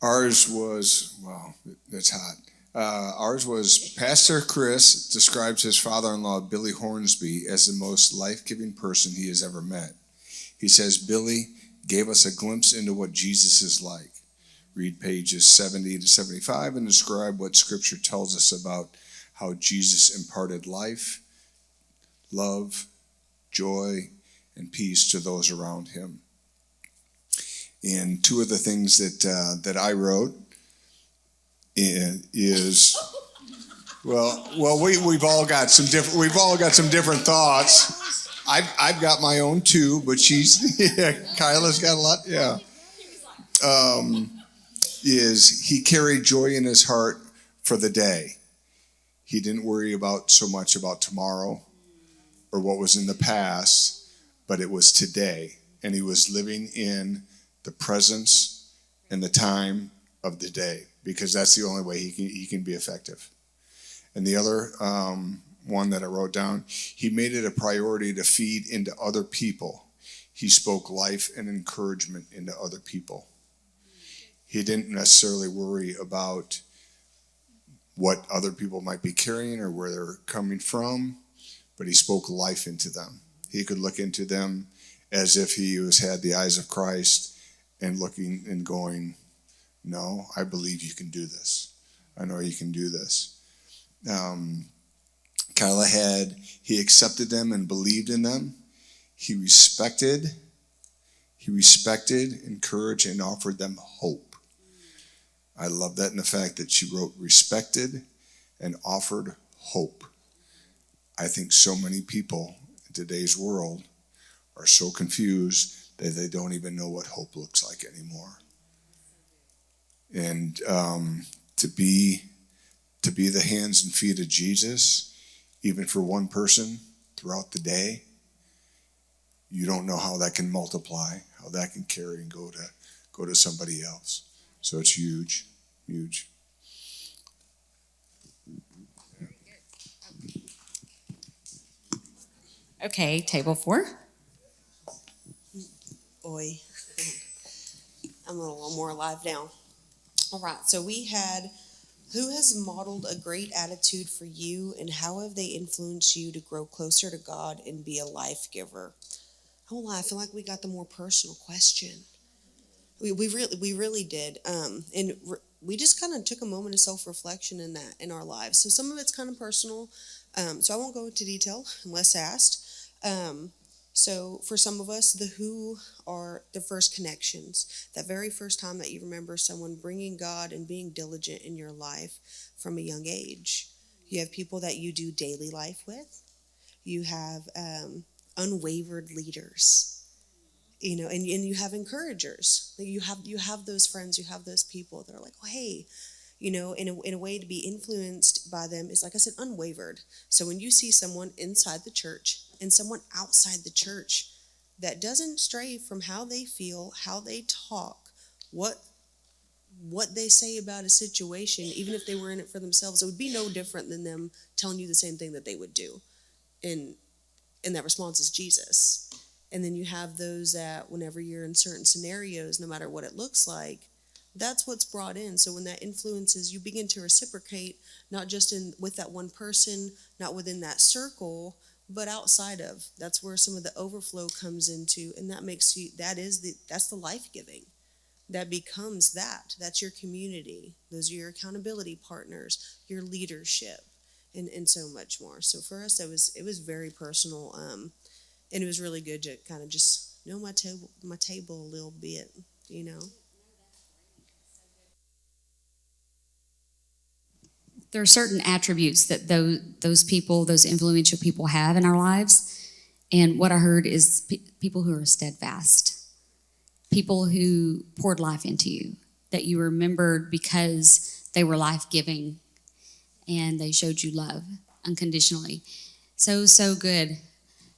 C: Ours was, wow, that's hot. Ours was Pastor Chris describes his father-in-law, Billy Hornsby, as the most life-giving person he has ever met. He says Billy gave us a glimpse into what Jesus is like. Read pages 70 to 75 and describe what Scripture tells us about how Jesus imparted life, love, joy, and peace to those around him. And two of the things that I wrote is we've all got some different thoughts. I've got my own too, but Kyla's got a lot. Yeah. Is he carried joy in his heart for the day. He didn't worry so much about tomorrow or what was in the past, but it was today. And he was living in the presence and the time of the day, because that's the only way he can be effective. And the other one that I wrote down, he made it a priority to feed into other people. He spoke life and encouragement into other people. He didn't necessarily worry about what other people might be carrying or where they're coming from, but he spoke life into them. He could look into them as if he had the eyes of Christ and looking and going, no, I believe you can do this. I know you can do this. Kyla he accepted them and believed in them. He respected, encouraged, and offered them hope. I love that in the fact that she wrote respected and offered hope. I think so many people in today's world are so confused that they don't even know what hope looks like anymore. And to be the hands and feet of Jesus, even for one person throughout the day, you don't know how that can multiply, how that can carry and go to somebody else. So it's huge, huge.
N: Okay, table 4.
O: Boy, I'm a little more alive now. All right, so we had, who has modeled a great attitude for you, and how have they influenced you to grow closer to God and be a life giver? I won't lie, I feel like we got the more personal question. We really did. We just kind of took a moment of self-reflection in that in our lives. So some of it's kind of personal. So I won't go into detail unless asked. So for some of us, the who are the first connections. That very first time that you remember someone bringing God and being diligent in your life from a young age. You have people that you do daily life with. You have unwavered leaders, and you have encouragers. You have those friends, you have those people that are like, oh, hey, in a way to be influenced by them is, like I said, unwavered. So when you see someone inside the church and someone outside the church that doesn't stray from how they feel, how they talk, what they say about a situation, even if they were in it for themselves, it would be no different than them telling you the same thing that they would do. And that response is Jesus. And then you have those that whenever you're in certain scenarios, no matter what it looks like, that's what's brought in. So when that influences, you begin to reciprocate, not just in with that one person, not within that circle, but outside of. That's where some of the overflow comes into, and that makes you, that's the life-giving. That becomes that. That's your community. Those are your accountability partners, your leadership, and so much more. So for us, it was very personal, and it was really good to kind of just know my table a little bit.
A: There are certain attributes that those people, those influential people have in our lives. And what I heard is people who are steadfast, people who poured life into you, that you remembered because they were life-giving and they showed you love unconditionally. So, so good.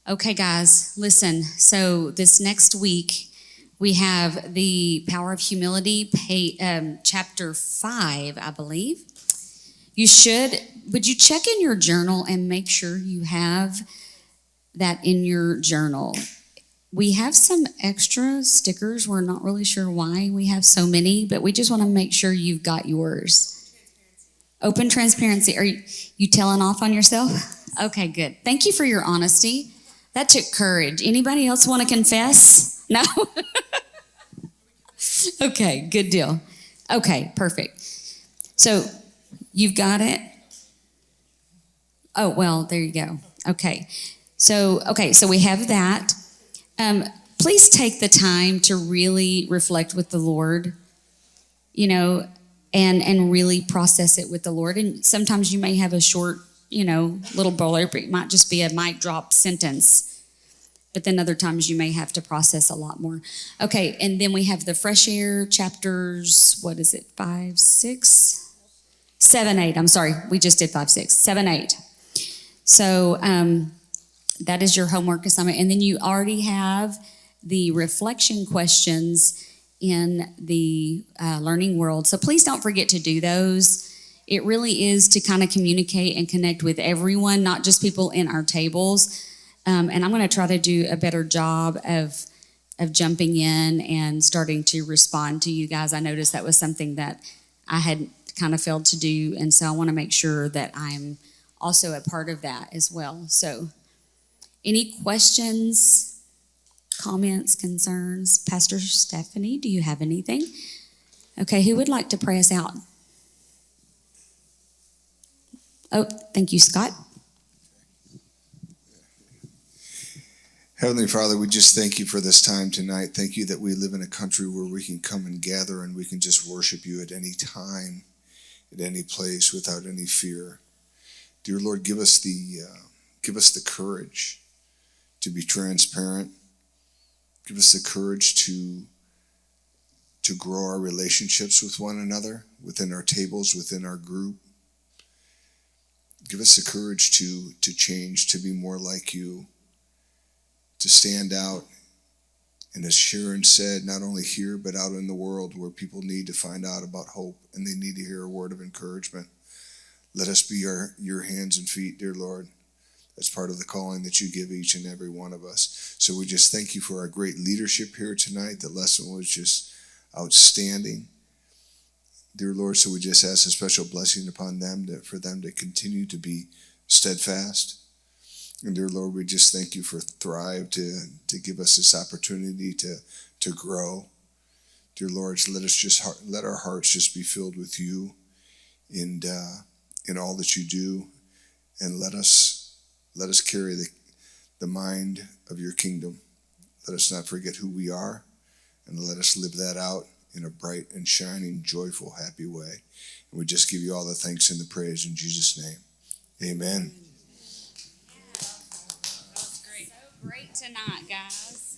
A: Okay, guys, listen. So this next week, we have the Power of Humility, chapter 5, I believe. Would you check in your journal and make sure you have that in your journal? We have some extra stickers. We're not really sure why we have so many, but we just want to make sure you've got yours. Open transparency. Are you telling off on yourself? Okay, good. Thank you for your honesty. That took courage. Anybody else want to confess? No? Okay, good deal. Okay, perfect. So you've got it? Oh, well, there you go. Okay. So we have that. Please take the time to really reflect with the Lord, and really process it with the Lord. And sometimes you may have a short, little blurb. It might just be a mic drop sentence. But then other times you may have to process a lot more. Okay, and then we have the fresh air chapters, 5, 6? 7, 8. I'm sorry, we just did 5, 6. 7, 8. So that is your homework assignment. And then you already have the reflection questions in the learning world. So please don't forget to do those. It really is to kind of communicate and connect with everyone, not just people in our tables. And I'm going to try to do a better job of jumping in and starting to respond to you guys. I noticed that was something that I had kind of failed to do, and so I want to make sure that I'm also a part of that as well. So any questions, comments, concerns? Pastor Stephanie, do you have anything? Okay, who would like to pray us out? Oh, thank you, Scott.
C: Heavenly Father, we just thank you for this time tonight. Thank you that we live in a country where we can come and gather and we can just worship you at any time, at any place, without any fear. Dear Lord, give us the courage to be transparent. Give us the courage to grow our relationships with one another, within our tables, within our group. Give us the courage to change, to be more like you, to stand out. And as Sharon said, not only here, but out in the world where people need to find out about hope and they need to hear a word of encouragement. Let us be your hands and feet, dear Lord. That's part of the calling that you give each and every one of us. So we just thank you for our great leadership here tonight. The lesson was just outstanding, dear Lord. So we just ask a special blessing upon them, for them to continue to be steadfast. And dear Lord, we just thank you for Thrive to give us this opportunity to grow, Dear Lord, let our hearts just be filled with you and in all that you do, and let us carry the mind of your kingdom. Let us not forget who we are, and let us live that out in a bright and shining, joyful, happy way. And we just give you all the thanks and the praise in Jesus' name. Amen.
N: So great tonight, guys.